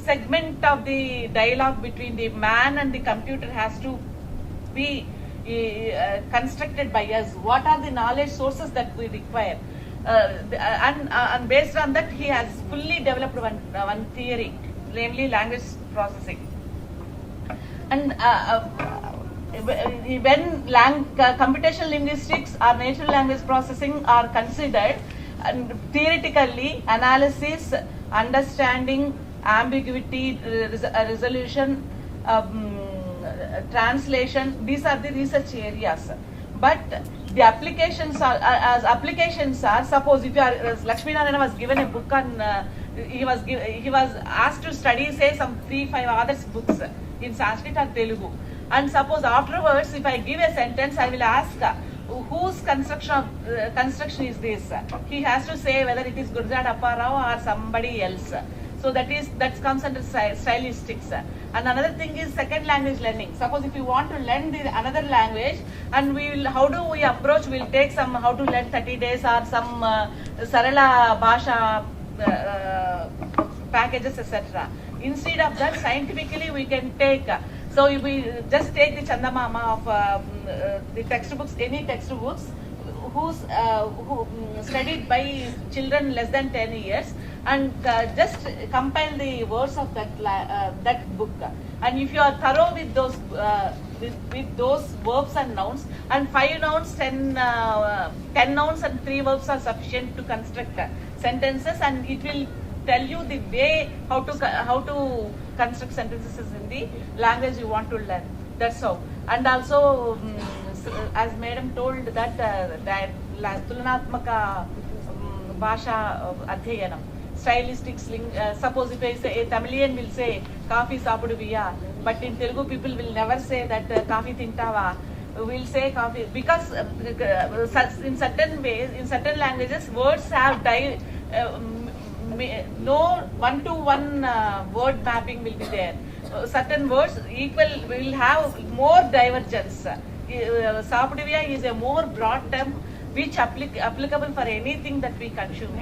segment of the dialogue between the man and the computer has to be constructed by us, what are the knowledge sources that we require? And based on that, he has fully developed one theory, namely language processing. And when computational linguistics or natural language processing are considered, and theoretically analysis, understanding, ambiguity, resolution, translation, these are the research areas. But the applications are, suppose if you are, Lakshmi Narayana was given a book on, he was asked to study, say, some 3-5 other books in Sanskrit or Telugu. And suppose afterwards, if I give a sentence, I will ask, whose construction is this? He has to say whether it is Guruja Apparao or somebody else. So that comes under stylistics. And another thing is second language learning. Suppose if you want to learn another language, and how do we approach? We'll take some how to learn 30 days or some Sarala Bhasha packages, etc. Instead of that, scientifically we can take. So if we just take the Chandamama of the textbooks, any textbooks, who studied by children less than 10 years, and just compile the words of that book. And if you are thorough with those with those verbs and nouns, and 5 nouns, 10 nouns and 3 verbs are sufficient to construct sentences, and it will tell you the way how to construct sentences in the language you want to learn. That's how. And also, as madam told that tulanatmaka bhasha adhyayanam, stylistic sling. Suppose if I say a Tamilian will say coffee sapuduviya, but in Telugu people will never say that coffee tintava. We'll say coffee because in certain ways, in certain languages, words have no one-to-one word mapping will be there. Certain words equal will have more divergence. Sapudivya is a more broad term which applicable for anything that we consume.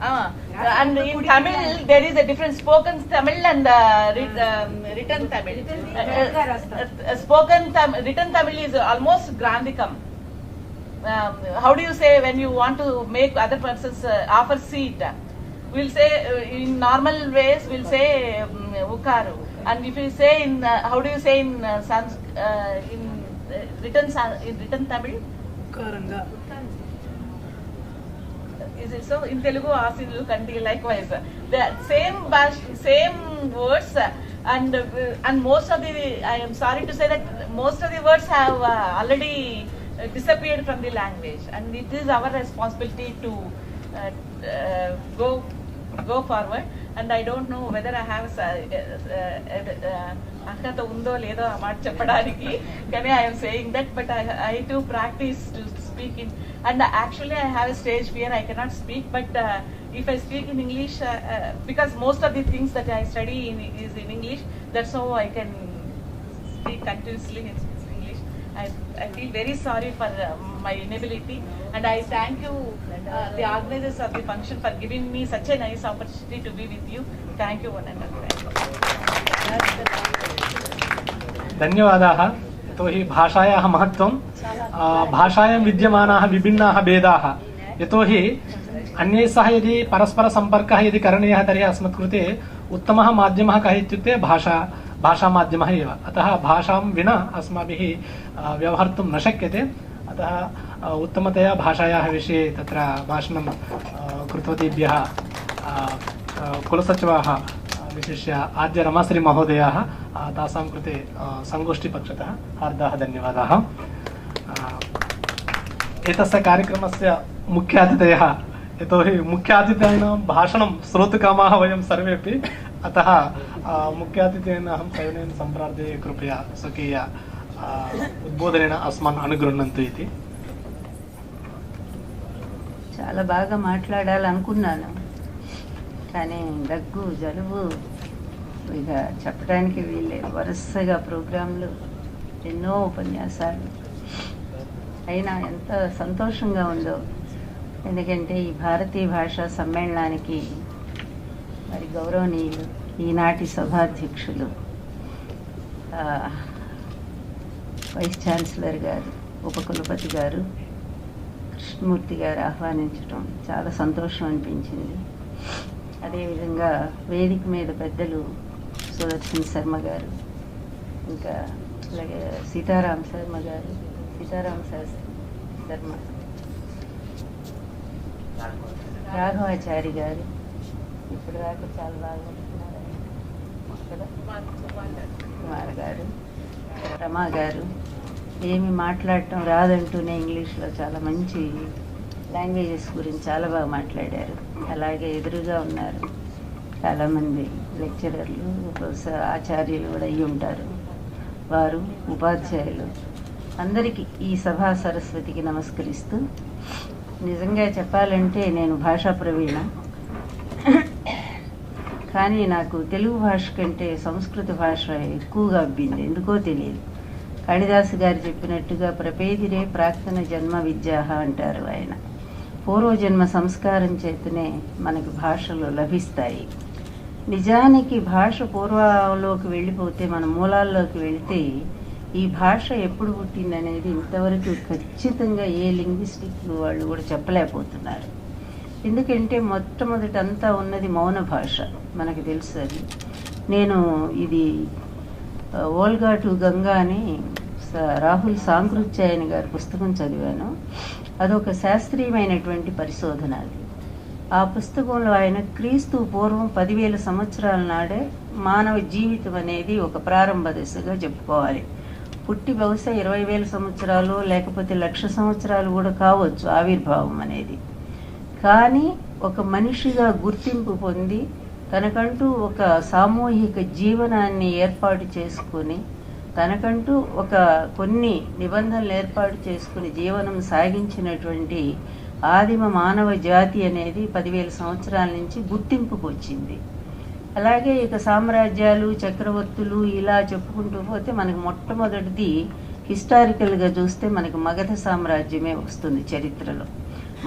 And in Tamil there is a difference, spoken Tamil and written Tamil. Written Tamil is almost Grandhikam. How do you say when you want to make other persons offer seat? We'll say in normal ways we'll say ukaru, and if you say in how do you say in written Tamil? Ukaranga. Is it so? In Telugu, Asilu Kanti likewise. The same words, and most of the, I am sorry to say that most of the words have already disappeared from the language, and it is our responsibility to go forward. And I don't know whether I have అర్హత ఉందో లేదో ఆ మాట చెప్పడానికి, కానీ I am saying that, but I too practice to speak in, and actually I have a stage fear, I cannot speak, but if I speak in English, because most of the things that I study is in English, that's how I can speak continuously in English. I feel very sorry for my inability, and I thank you, the organizers of the function, for giving me such a nice opportunity to be with you. Thank you one and all. धन्यवादाः। यतोहि भाषायाः महत्त्वं, भाषायां विद्यमानाः विभिन्नाः भेदाः, यतोहि अन्यैः सह यदि परस्परसम्पर्कः यदि करणीयः तर्हि अस्मत्कृते उत्तमः माध्यमः कः इत्युक्ते भाषामाध्यमः एव। अतः भाषां विना अस्माभिः व्यवहर्तुं न शक्यते। अतः उत्तमतया भाषायाः विषये तत्र भाषणं कृतवतीभ्यः कुलसचिवाः, विशिष्य आद्य रमाश्री महोदयाः, तासां कृते संगोष्ठीपक्षतः हार्दाः धन्यवादाः। एतस्य कार्यक्रमस्य मुख्यातिथयः, यतोहि मुख्यातिथीनां भाषणं श्रोतुकामाः वयं सर्वेपि, अतः मुख्यातिथेन अहं सविनयं सम्प्रार्थये कृपया स्वकीय ఉద్బోధన అస్మాన్ అనుగ్రహంతు ఇది. చాలా బాగా మాట్లాడాలనుకున్నాను, కానీ దగ్గు జలుబు ఇక చెప్పడానికి వీళ్ళే. వరుసగా ప్రోగ్రాంలు, ఎన్నో ఉపన్యాసాలు, అయినా ఎంత సంతోషంగా ఉందో. ఎందుకంటే ఈ భారతీయ భాషా సమ్మేళనానికి మరి గౌరవనీయులు ఈనాటి సభాధ్యక్షులు వైస్ ఛాన్సలర్ గారు, ఉపకులపతి గారు, కృష్ణమూర్తి గారు ఆహ్వానించడం చాలా సంతోషం అనిపించింది. అదేవిధంగా వేదిక మీద పెద్దలు సుదర్శన్ శర్మ గారు, ఇంకా అలాగే సీతారాం శర్మ, రాఘవాచారి గారు, ఇప్పుడు దాకా చాలా బాగా కుమార్ గారు, రమా గారు, ఏమి మాట్లాడటం రాదంటూనే ఇంగ్లీష్లో చాలా మంచి లాంగ్వేజెస్ గురించి చాలా బాగా మాట్లాడారు. అలాగే ఎదురుగా ఉన్నారు చాలామంది లెక్చరర్లు, ఆచార్యులు కూడా అయ్యి ఉంటారు. వారు ఉపాధ్యాయులు అందరికీ ఈ సభా సరస్వతికి నమస్కరిస్తూ, నిజంగా చెప్పాలంటే నేను భాషా ప్రవీణ, కానీ నాకు తెలుగు భాష కంటే సంస్కృత భాష ఎక్కువగా అబ్బింది, ఎందుకో తెలియదు. కాళిదాసు గారు చెప్పినట్టుగా ప్రపేదిరే ప్రాక్తన జన్మ విద్యాహ అంటారు ఆయన. పూర్వజన్మ సంస్కారం చేతనే మనకి భాషలు లభిస్తాయి. నిజానికి భాష పూర్వంలోకి వెళ్ళిపోతే, మన మూలాల్లోకి వెళితే ఈ భాష ఎప్పుడు పుట్టిందనేది ఇంతవరకు ఖచ్చితంగా ఏ లింగ్విస్టిక్ వాళ్ళు కూడా చెప్పలేకపోతున్నారు. ఎందుకంటే మొట్టమొదట అంతా ఉన్నది మౌన భాష, మనకు తెలుసు అది. నేను ఇది ఓల్గా టు గంగా అని రాహుల్ సాంకృత్యాయని గారి పుస్తకం చదివాను. అదొక శాస్త్రీయమైనటువంటి పరిశోధన. అది ఆ పుస్తకంలో ఆయన క్రీస్తు పూర్వం 10,000 సంవత్సరాల నాడే మానవ జీవితం అనేది ఒక ప్రారంభ దశగా చెప్పుకోవాలి. పుట్టి బహుశా 20,000 సంవత్సరాలు లేకపోతే 1,00,000 సంవత్సరాలు కూడా కావచ్చు ఆవిర్భావం అనేది. కానీ ఒక మనిషిగా గుర్తింపు పొంది తనకంటూ ఒక సామూహిక జీవనాన్ని ఏర్పాటు చేసుకుని, తనకంటూ ఒక కొన్ని నిబంధనలు ఏర్పాటు చేసుకుని జీవనం సాగించినటువంటి ఆదిమ మానవ జాతి అనేది 10,000 సంవత్సరాల నుంచి గుర్తింపుకు వచ్చింది. అలాగే ఇక సామ్రాజ్యాలు, చక్రవర్తులు ఇలా చెప్పుకుంటూ పోతే మనకు మొట్టమొదటిది హిస్టారికల్గా చూస్తే మనకు మగధ సామ్రాజ్యమే వస్తుంది చరిత్రలో.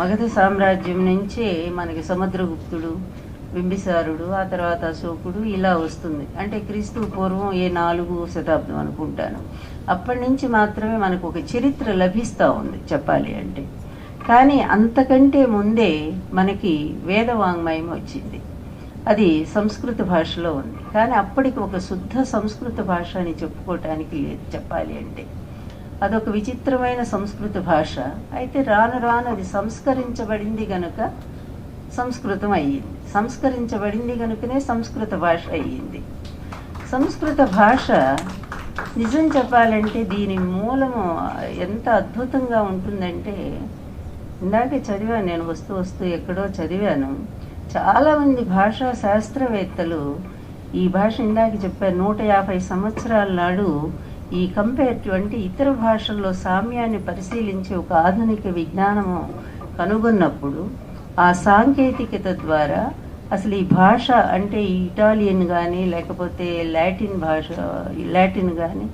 మగధ సామ్రాజ్యం నుంచే మనకి సముద్రగుప్తుడు, బింబిసారుడు, ఆ తర్వాత అశోకుడు ఇలా వస్తుంది. అంటే క్రీస్తు పూర్వం 4వ శతాబ్దం అనుకుంటాను. అప్పటి నుంచి మాత్రమే మనకు ఒక చరిత్ర లభిస్తూ ఉంది చెప్పాలి అంటే. కానీ అంతకంటే ముందే మనకి వేదవాంగ్మయం వచ్చింది. అది సంస్కృత భాషలో ఉంది. కానీ అప్పటికి ఒక శుద్ధ సంస్కృత భాష అని చెప్పుకోవటానికి లేదు చెప్పాలి అంటే. అదొక విచిత్రమైన సంస్కృత భాష. అయితే రాను రాను అది సంస్కరించబడింది గనుక సంస్కృతం అయ్యింది. సంస్కరించబడింది కనుకనే సంస్కృత భాష అయ్యింది. సంస్కృత భాష నిజం చెప్పాలంటే దీని మూలము ఎంత అద్భుతంగా ఉంటుందంటే, ఇందాకే చదివాను నేను, వస్తూ ఎక్కడో చదివాను. చాలామంది భాషా శాస్త్రవేత్తలు ఈ భాష ఇందాక చెప్పారు 150 సంవత్సరాల నాడు ఈ కంపేరిటివ్ ఇతర భాషల్లో సామ్యాన్ని పరిశీలించి ఒక ఆధునిక విజ్ఞానము కనుగొన్నప్పుడు ఆ సాంకేతికత ద్వారా అసలు ఈ భాష అంటే ఈ ఇటాలియన్ కానీ లేకపోతే లాటిన్ కానీ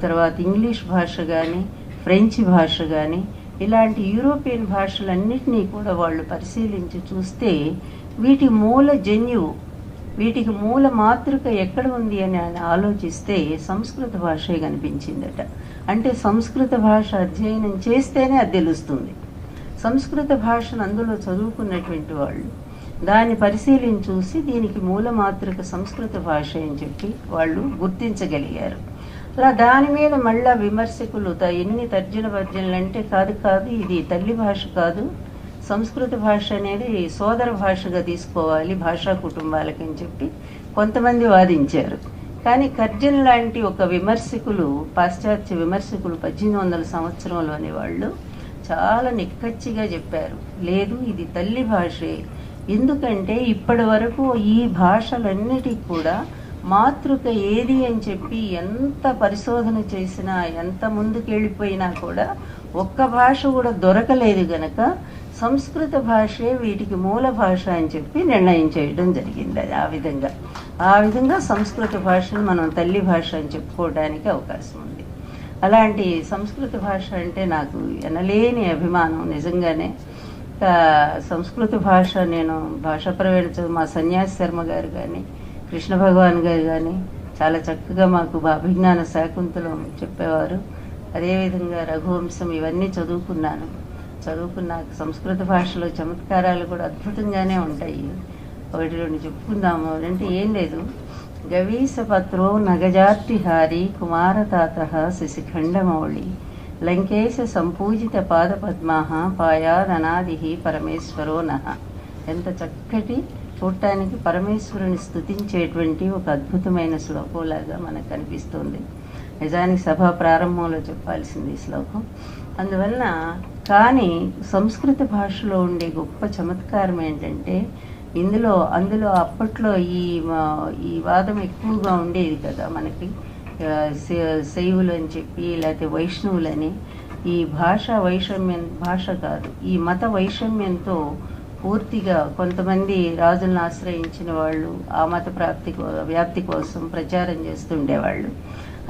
తర్వాత ఇంగ్లీష్ భాష కానీ ఫ్రెంచ్ భాష కానీ ఇలాంటి యూరోపియన్ భాషలన్నిటినీ కూడా వాళ్ళు పరిశీలించి చూస్తే వీటి మూల జన్యువు, వీటికి మూల మాతృక ఎక్కడ ఉంది అని ఆయన ఆలోచిస్తే సంస్కృత భాషే కనిపించిందట. అంటే సంస్కృత భాష అధ్యయనం చేస్తేనే అది తెలుస్తుంది. సంస్కృత భాషను అందులో చదువుకున్నటువంటి వాళ్ళు దాన్ని పరిశీలించి చూసి దీనికి మూల మాతృక సంస్కృత భాష అని చెప్పి వాళ్ళు గుర్తించగలిగారు. అలా దాని మీద మళ్ళా విమర్శకులు ఎన్ని తర్జన భర్జనలు అంటే కాదు ఇది తల్లి భాష కాదు, సంస్కృత భాష అనేది సోదర భాషగా తీసుకోవాలి భాషా కుటుంబాలకి అని చెప్పి కొంతమంది వాదించారు. కానీ కర్జన్ లాంటి ఒక విమర్శకులు, పాశ్చాత్య విమర్శకులు 1800 సంవత్సరంలోని వాళ్ళు చాలా నిక్కచ్చిగా చెప్పారు, లేదు ఇది తల్లి భాషే. ఎందుకంటే ఇప్పటి వరకు ఈ భాషలన్నిటికీ కూడా మాతృక ఏది అని చెప్పి ఎంత పరిశోధన చేసినా ఎంత ముందుకు వెళ్ళిపోయినా కూడా ఒక్క భాష కూడా దొరకలేదు గనక సంస్కృత భాషే వీటికి మూల భాష అని చెప్పి నిర్ణయం చేయడం జరిగింది. అది ఆ విధంగా సంస్కృత భాషను మనం తల్లి భాష అని చెప్పుకోవడానికి అవకాశం ఉంది. అలాంటి సంస్కృత భాష అంటే నాకు ఎనలేని అభిమానం నిజంగానే. సంస్కృత భాష నేను భాషా ప్రవేణ మా సన్యాసి శర్మ గారు కానీ కృష్ణ భగవాన్ గారు కానీ చాలా చక్కగా మాకు అభిజ్ఞాన శాకుంతలం చెప్పేవారు. అదేవిధంగా రఘువంశం ఇవన్నీ చదువుకున్నాక సంస్కృత భాషలో చమత్కారాలు కూడా అద్భుతంగానే ఉంటాయి. ఒకటి రెండు చెప్పుకుందాము అంటే ఏం లేదు. గవీసపత్రో నగజార్తిహారి కుమారతాత శశిఖండమౌళి లంకేశ సంపూజిత పాదపద్మాః పాయాదనాది పరమేశ్వరో నః. ఎంత చక్కటి చూడటానికి పరమేశ్వరుని స్తుతించేటువంటి ఒక అద్భుతమైన శ్లోకంలాగా మనకు కనిపిస్తుంది. నిజానికి సభా ప్రారంభంలో చెప్పాల్సింది ఈ శ్లోకం. అందువలన కానీ సంస్కృత భాషలో ఉండే గొప్ప చమత్కారం ఏంటంటే అందులో అప్పట్లో ఈ వాదం ఎక్కువగా ఉండేది కదా మనకి. శైవులు అని చెప్పి లేకపోతే వైష్ణవులని ఈ భాష కాదు, ఈ మత వైషమ్యంతో పూర్తిగా కొంతమంది రాజులను ఆశ్రయించిన వాళ్ళు ఆ మత వ్యాప్తి కోసం ప్రచారం చేస్తుండేవాళ్ళు.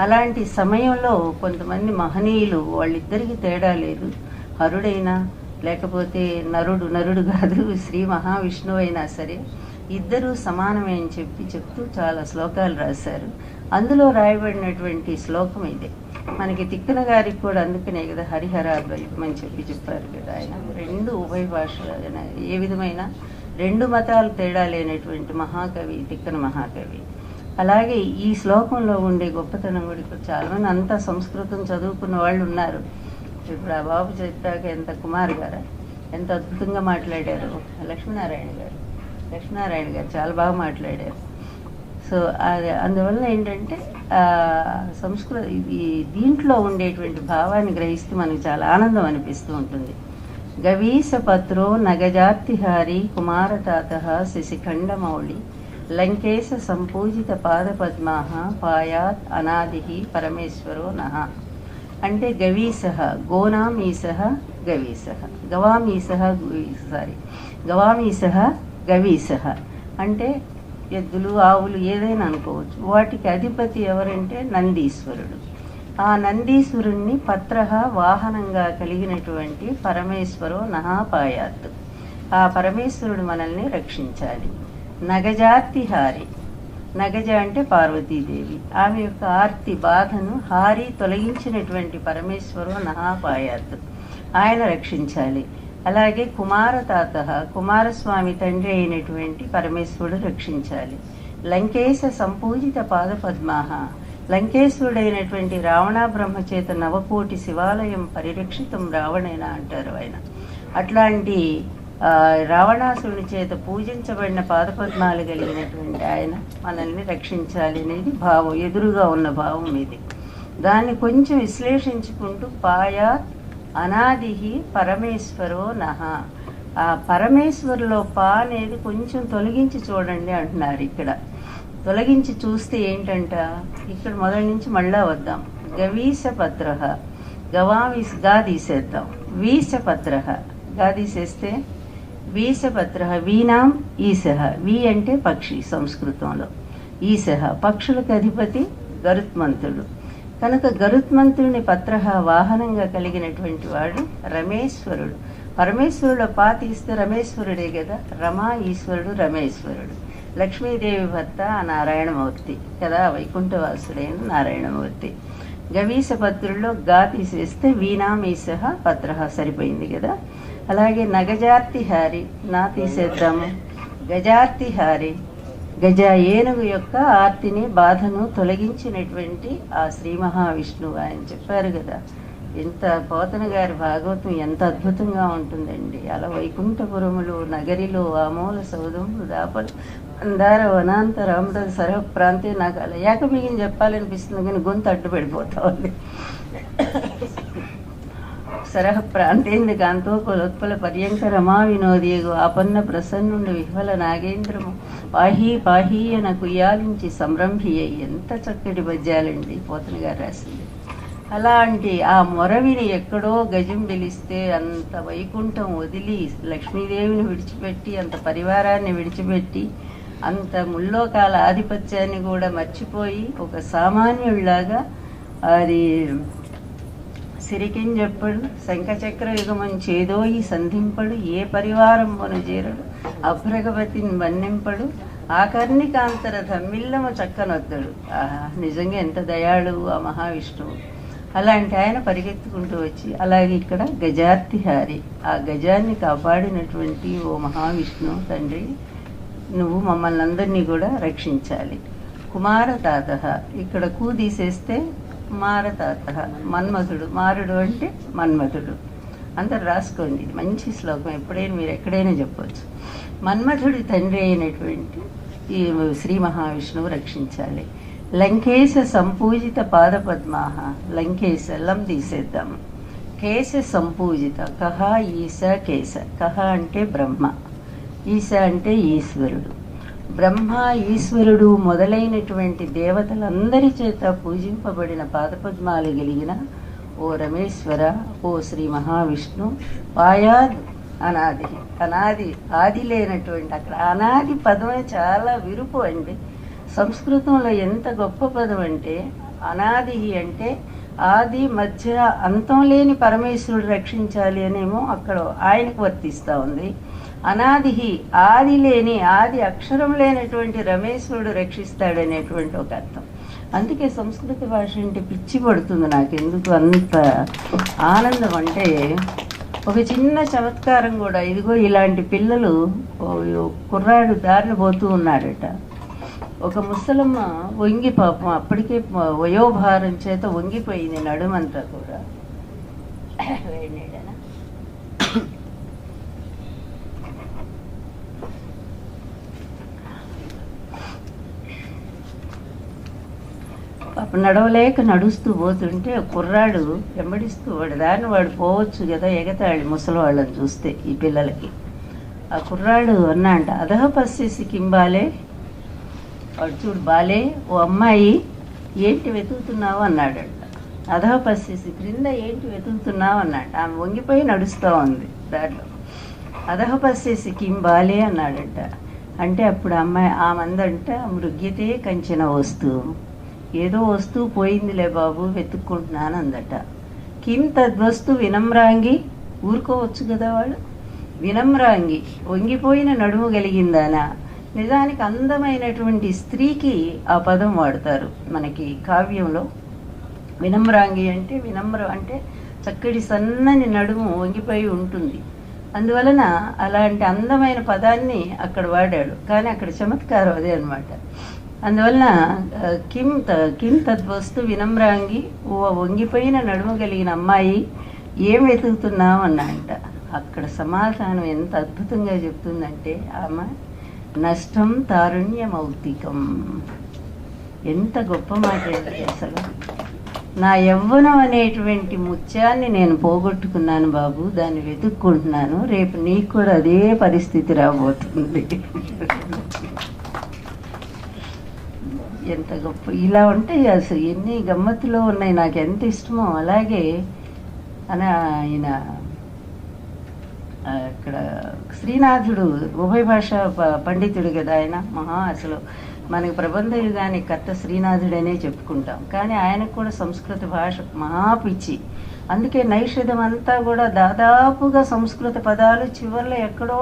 అలాంటి సమయంలో కొంతమంది మహనీయులు, వాళ్ళిద్దరికీ తేడా లేదు, హరుడైనా లేకపోతే నరుడు కాదు శ్రీ మహావిష్ణువు అయినా సరే ఇద్దరూ సమానమే అని చెప్తూ చాలా శ్లోకాలు రాశారు. అందులో రాయబడినటువంటి శ్లోకం ఇదే. మనకి తిక్కన గారికి కూడా అందుకనే కదా హరిహరాద్వైతం అని చెప్పారు కదా. ఆయన రెండు ఉభయ భాషలు, ఏ విధమైన రెండు మతాలు తేడా లేనటువంటి మహాకవి తిక్కన మహాకవి. అలాగే ఈ శ్లోకంలో ఉండే గొప్పతనం కూడా చాలామంది అంతా సంస్కృతం చదువుకున్న వాళ్ళు ఉన్నారు. ఇప్పుడు ఆ బాబు చెప్పాక ఎంత కుమార్ గారు ఎంత అద్భుతంగా మాట్లాడారు, లక్ష్మీనారాయణ గారు చాలా బాగా మాట్లాడారు. సో అది అందువల్ల ఏంటంటే దీంట్లో ఉండేటువంటి భావాన్ని గ్రహిస్తే మనకు చాలా ఆనందం అనిపిస్తూ ఉంటుంది. గవీసపత్రో నగజాతిహారి కుమారతాత శశిఖండమౌళి లంకేశ సంపూజిత పాదపద్మాః పాయాత్ అనాదిః పరమేశ్వరో నః. అంటే గవీసః గోనామీసః గవీసః గవామీసః గవీసః అంటే ఎద్దులు ఆవులు ఏదైనా అనుకోవచ్చు. వాటికి అధిపతి ఎవరంటే నందీశ్వరుడు. ఆ నందీశ్వరుణ్ణి పత్రః వాహనంగా కలిగినటువంటి పరమేశ్వరో నః పాయాత్. ఆ పరమేశ్వరుడు మనల్ని రక్షించాలి. నగజాతిహారి, నగజ అంటే పార్వతీదేవి, ఆమె యొక్క ఆర్తి బాధను హారి తొలగించినటువంటి పరమేశ్వరో నః పాయాత్, ఆయన రక్షించాలి. అలాగే కుమారతాత, కుమారస్వామి తండ్రి అయినటువంటి పరమేశ్వరుడు రక్షించాలి. లంకేశ సంపూజిత పాదపద్మాః, లంకేశ్వరుడైనటువంటి రావణ బ్రహ్మచేత నవకోటి శివాలయం పరిరక్షితం రావణేన అంటారు ఆయన. అట్లాంటి రావణాసురుని చేత పూజించబడిన పాదపద్మాలు కలిగినటువంటి ఆయన మనల్ని రక్షించాలి అనేది భావం, ఎదురుగా ఉన్న భావం ఇది. దాన్ని కొంచెం విశ్లేషించుకుంటూ పాయాత్ అనాదిః పరమేశ్వరో నః. ఆ పరమేశ్వరులో పా అనేది కొంచెం తొలగించి చూడండి అంటున్నారు. ఇక్కడ తొలగించి చూస్తే ఏంటంట, ఇక్కడ మొదటి నుంచి మళ్ళా వద్దాం. గవీసపత్రః, గా తీసేద్దాం. వీసపత్రః, గా తీసేస్తే వీసపత్రః, వీనాం ఈశః, వీ అంటే పక్షి సంస్కృతంలో, ఈశః పక్షులకు అధిపతి గరుత్మంతుడు. కనుక గరుత్మంతుడిని పత్రః వాహనంగా కలిగినటువంటి వాడు రమేశ్వరుడు. పరమేశ్వరుడు పా తీస్తే రమేశ్వరుడే కదా, రమా ఈశ్వరుడు రమేశ్వరుడు. లక్ష్మీదేవి భర్త నారాయణమూర్తి కదా, వైకుంఠవాసుడైన నారాయణమూర్తి. గవీసపత్రుల్లో గా తీసేస్తే వీనామీశః పత్రః సరిపోయింది కదా. అలాగే నగజార్తిహారి, నా తీసేద్దాము. గజార్తిహారి, గజ ఏనుగు యొక్క ఆర్తిని బాధను తొలగించినటువంటి ఆ శ్రీ మహావిష్ణువు ఆయన చెప్పారు కదా. ఎంత పోతన గారి భాగవతం ఎంత అద్భుతంగా ఉంటుందండి. అలా వైకుంఠపురములు నగరిలో ఆమూల సౌధములు దాపలు అందార వనాంతర అమృత సరహ ప్రాంతే. నాకు అలా ఏకబిగిని చెప్పాలనిపిస్తుంది కానీ గొంతు అడ్డు పడిపోతా ఉంది. సరహ ప్రాంతేంద్ర కాంతోపలోత్పల పర్యంక రమా వినోదియగు ఆపన్న ప్రసన్నుండు విహ్వల నాగేంద్రము పాహీ పాహీయన కుయ్యాలించి సంరంభియ్యి. ఎంత చక్కటి పద్యాలండి పోతన గారు రాసింది. అలాంటి ఆ మొరవిని ఎక్కడో గజం పిలిస్తే అంత వైకుంఠం వదిలి లక్ష్మీదేవిని విడిచిపెట్టి, అంత పరివారాన్ని విడిచిపెట్టి, అంత ముల్లోకాల ఆధిపత్యాన్ని కూడా మర్చిపోయి ఒక సామాన్యుడిలాగా అది సిరికింజెప్పడు శంఖచక్ర యుగమం చేదోయి సంధింపడు ఏ పరివారం మొను చేరడు అభ్రగవతిని మన్నింపడు ఆకర్ణికాంతర ధమ్మిల్లము చక్కనొద్దడు. నిజంగా ఎంత దయాళువు ఆ మహావిష్ణువు. అలాంటి ఆయన పరిగెత్తుకుంటూ వచ్చి, అలాగే ఇక్కడ గజార్తిహారి, ఆ గజాన్ని కాపాడినటువంటి ఓ మహావిష్ణువు తండ్రి, నువ్వు మమ్మల్ని అందరినీ కూడా రక్షించాలి. కుమారతాత, ఇక్కడ కూ తీసేస్తే కుమారతాత మన్మధుడు, మారుడు అంటే మన్మధుడు. అందరు రాసుకోండి, మంచి శ్లోకం, ఎప్పుడైనా మీరు ఎక్కడైనా చెప్పవచ్చు. మన్మధుడి తండ్రి అయినటువంటి ఈ శ్రీ మహావిష్ణువు రక్షించాలి. లంకేశ సంపూజిత పాదపద్మాః, లంకేశ లం తీసేద్దాము. కేశ సంపూజిత, కహ ఈశ కేశ, కహ అంటే బ్రహ్మ, ఈశ అంటే ఈశ్వరుడు. బ్రహ్మ ఈశ్వరుడు మొదలైనటువంటి దేవతలందరి చేత పూజింపబడిన పాదపద్మాలు కలిగిన ఓ రమేశ్వర, ఓ శ్రీ మహావిష్ణు. పాయాద్ అనాది, అనాది ఆది లేనటువంటి, అక్కడ అనాది పదమే చాలా విరుపు అండి. సంస్కృతంలో ఎంత గొప్ప పదం అంటే, అనాది అంటే ఆది మధ్య అంతం లేని పరమేశ్వరుడు రక్షించాలి అనేమో అక్కడ ఆయనకు వర్తిస్తూ ఉంది. అనాది ఆది లేని ఆది అక్షరం లేనటువంటి రమేశ్వరుడు రక్షిస్తాడనేటువంటి ఒక అర్థం. అందుకే సంస్కృత భాష అంటే పిచ్చి పడుతుంది నాకు. ఎందుకు అంత ఆనందం అంటే, ఒక చిన్న చమత్కారం కూడా. ఇదిగో ఇలాంటి పిల్లలు, కుర్రాడు దారిన పోతూ ఉన్నాడట. ఒక ముసలమ్మ వంగి, పాపం అప్పటికే వయోభారం చేత వంగిపోయింది నడుమంతా కూడా. వేడినీడనా? పాపం నడవలేక నడుస్తూ పోతుంటే కుర్రాడు వెంబడిస్తూ వాడు దాన్ని వాడు పోవచ్చు కదా, ఎగతాళి ముసలి వాళ్ళని చూస్తే ఈ పిల్లలకి. ఆ కుర్రాడు అన్నాంట, అదహ పస్సేసి కింబాలే, వాడు చూడు బాలే, ఓ అమ్మాయి ఏంటి వెతుకుతున్నావు అన్నాడంట. అదహ పస్సేసి, క్రింద ఏంటి వెతుకుతున్నావు అన్నాడు. ఆమె వంగిపోయి నడుస్తూ ఉంది దాంట్లో. అదహ పస్సేసి కింబాలే అన్నాడంట. అంటే అప్పుడు అమ్మాయి ఆమందంట, మృగ్యతే కంచిన వస్తువు, ఏదో వస్తువు పోయిందిలే బాబు వెతుక్కుంటున్నాను అందట. కిం తద్వస్తు వినమ్రాంగి, ఊరుకోవచ్చు కదా వాడు. వినమ్రాంగి, వంగిపోయిన నడుము కలిగిందానా. నిజానికి అందమైనటువంటి స్త్రీకి ఆ పదం వాడతారు మనకి కావ్యంలో. వినమ్రాంగి అంటే, వినమ్రం అంటే చక్కటి సన్నని నడుము వంగిపోయి ఉంటుంది. అందువలన అలాంటి అందమైన పదాన్ని అక్కడ వాడాడు. కానీ అక్కడ చమత్కారం అదే అనమాట. అందువలన కిం తద్వస్తు వినమ్రాంగి, వంగిపోయిన నడుము కలిగిన అమ్మాయి ఏం వెతుకుతున్నావు అన్నా అంట. అక్కడ సమాధానం ఎంత అద్భుతంగా చెప్తుందంటే ఆమె, నష్టం తారుణ్యమౌక్తికం. ఎంత గొప్ప మాట ఏంటి అసలు. నా యవ్వనం అనేటువంటి ముత్యాన్ని నేను పోగొట్టుకున్నాను బాబు, దాన్ని వెతుక్కుంటున్నాను, రేపు నీకు కూడా అదే పరిస్థితి రాబోతుంది. ఎంత గొప్ప. ఇలా ఉంటాయి అసలు, ఎన్ని గమ్మత్తులో ఉన్నాయి. నాకు ఎంత ఇష్టమో. అలాగే ఆయన ఇక్కడ శ్రీనాథుడు ఉభయ భాష పండితుడు కదా ఆయన. అసలు మనకి ప్రబంధ యుగానికి కర్త శ్రీనాథుడనే చెప్పుకుంటాం. కానీ ఆయనకు కూడా సంస్కృత భాష మహాపిచ్చి. అందుకే నైషధం అంతా కూడా దాదాపుగా సంస్కృత పదాలు, చివరిలో ఎక్కడో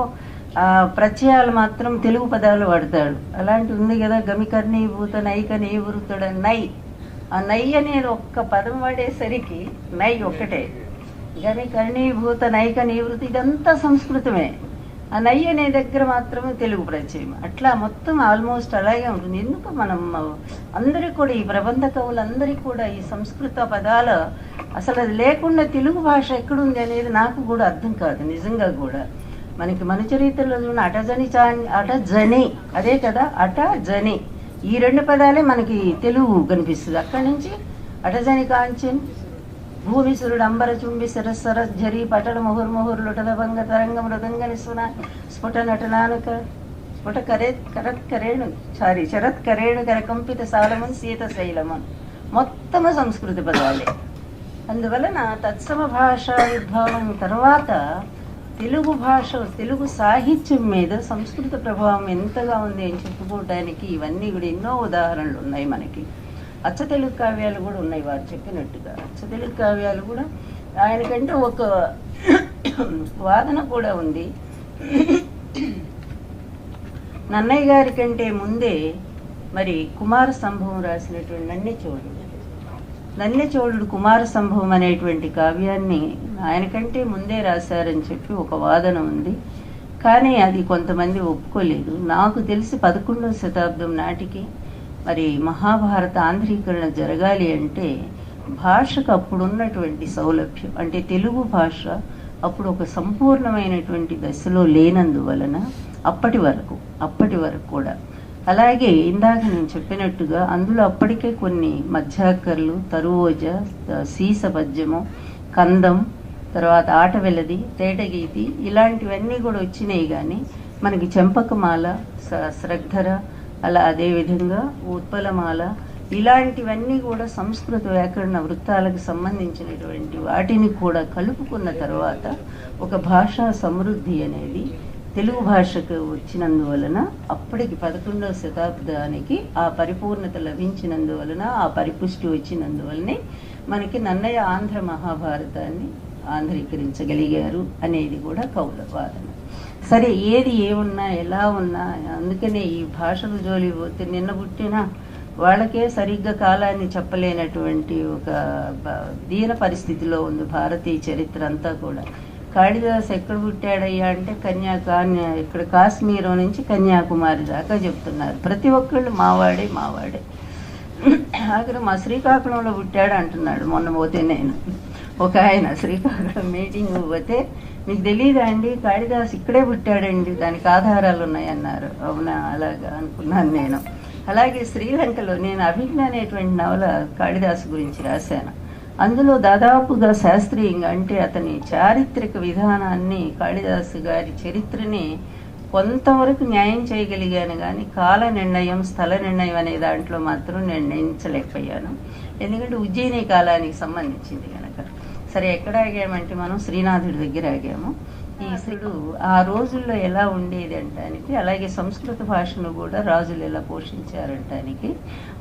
ప్రత్యయాలు మాత్రం తెలుగు పదాలు వాడతాడు. అలాంటి ఉంది కదా, గమికర్ణీభూత నైక నీవృతుడ నై. ఆ నై అనేది ఒక్క పదం వాడేసరికి నై ఒక్కటే. గమికర్ణీభూత నైక నీవృతి ఇదంతా సంస్కృతమే. ఆ నై అనే దగ్గర మాత్రమే తెలుగు ప్రత్యయం. అట్లా మొత్తం ఆల్మోస్ట్ అలాగే ఉంటుంది. ఎందుకు మనం అందరికీ కూడా, ఈ ప్రబంధ కవులందరికీ కూడా ఈ సంస్కృత పదాలు అసలు అది లేకుండా తెలుగు భాష ఎక్కడుంది అనేది నాకు కూడా అర్థం కాదు నిజంగా కూడా. మనకి మన చరిత్రలో చూడ అటజని అదే కదా, అటజని ఈ రెండు పదాలే మనకి తెలుగు కనిపిస్తుంది. అక్కడి నుంచి అటజని కాంచన్, భూమిసురుడు అంబర చుంబి సరస్సర జరి పటల ముహుర్ముహుర్ లుటద భంగ తరంగ మృదంగ నిస్వన స్ఫుట నటనానుక స్ఫుట శరత్కరేణు కరకంపిత సాలమన్ సీత శైలమన్ మొత్తము సంస్కృత పదాలే. అందువలన తత్సమ భాషా విద్భావం తర్వాత తెలుగు భాష, తెలుగు సాహిత్యం మీద సంస్కృత ప్రభావం ఎంతగా ఉంది అని చెప్పుకోవడానికి ఇవన్నీ కూడా ఎన్నో ఉదాహరణలు ఉన్నాయి మనకి. అచ్చ తెలుగు కావ్యాలు కూడా ఉన్నాయి వారు చెప్పినట్టుగా. అచ్చ తెలుగు కావ్యాలు కూడా ఆయనకంటే ఒక వాదన కూడా ఉంది. నన్నయ్య గారి కంటే ముందే మరి కుమార సంభవం రాసినటువంటి నన్నెచోడుడు కుమార సంభవం అనేటువంటి కావ్యాన్ని ఆయనకంటే ముందే రాశారని చెప్పి ఒక వాదన ఉంది. కానీ అది కొంతమంది ఒప్పుకోలేదు. నాకు తెలిసి 11వ శతాబ్దం నాటికి మరి మహాభారత ఆంధ్రీకరణ జరగాలి అంటే భాషకు అప్పుడున్నటువంటి సౌలభ్యం, అంటే తెలుగు భాష అప్పుడు ఒక సంపూర్ణమైనటువంటి దశలో లేనందువలన అప్పటి వరకు కూడా. అలాగే ఇందాక నేను చెప్పినట్టుగా అందులో అప్పటికే కొన్ని మధ్యాకర్లు, తరువోజ, సీస పద్యము, కందం, తర్వాత ఆటవెలది, తేటగీతి ఇలాంటివన్నీ కూడా వచ్చినాయి. కానీ మనకి చెంపకమాల, శ్రద్ధర, అలా అదేవిధంగా ఉత్పలమాల ఇలాంటివన్నీ కూడా సంస్కృత వ్యాకరణ వృత్తాలకు సంబంధించినటువంటి వాటిని కూడా కలుపుకున్న తర్వాత ఒక భాషా సమృద్ధి అనేది తెలుగు భాషకు వచ్చినందువలన అప్పటికి 11వ శతాబ్దానికి ఆ పరిపూర్ణత లభించినందువలన, ఆ పరిపుష్టి వచ్చినందువలనే మనకి నన్నయ్య ఆంధ్ర మహాభారతాన్ని ఆంధ్రీకరించగలిగారు అనేది కూడా కవుల వాదన. సరే, ఏది ఏమున్నా ఎలా ఉన్నా, అందుకనే ఈ భాషలు జోలి పోతే నిన్న పుట్టిన వాళ్ళకే సరిగ్గా కాలాన్ని చెప్పలేనటువంటి ఒక దీన పరిస్థితిలో ఉంది భారతీయ చరిత్ర అంతా కూడా. కాళిదాస్ ఎక్కడ పుట్టాడయ్యా అంటే ఇక్కడ కాశ్మీరం నుంచి కన్యాకుమారి దాకా చెప్తున్నారు. ప్రతి ఒక్కళ్ళు మావాడే మావాడే. ఆఖరి మా శ్రీకాకుళంలో పుట్టాడు అంటున్నాడు. మొన్న పోతే నేను ఒక ఆయన శ్రీకాకుళం మీటింగ్ పోతే, మీకు తెలియదా అండి కాళిదాస్ ఇక్కడే పుట్టాడండి, దానికి ఆధారాలు ఉన్నాయన్నారు. అవునా, అలాగా అనుకున్నాను నేను. అలాగే శ్రీలంకలో నేను అభిజ్ఞ అనేటువంటి నవల కాళిదాసు గురించి రాశాను. అందులో దాదాపుగా శాస్త్రీయంగా అంటే అతని చారిత్రక విధానాన్ని, కాళిదాసు గారి చరిత్రని కొంతవరకు న్యాయం చేయగలిగాను, కానీ కాల నిర్ణయం స్థల నిర్ణయం అనే దాంట్లో మాత్రం నిర్ణయించలేకపోయాను. ఎందుకంటే ఉజ్జయిని కాలానికి సంబంధించింది కనుక. సరే, ఎక్కడ ఆగామంటే మనం శ్రీనాథుడి దగ్గర ఆగాము. ఈ శ్రీడు ఆ రోజుల్లో ఎలా ఉండేది అంటానికి, అలాగే సంస్కృత భాషను కూడా రాజులు ఎలా పోషించారంటానికి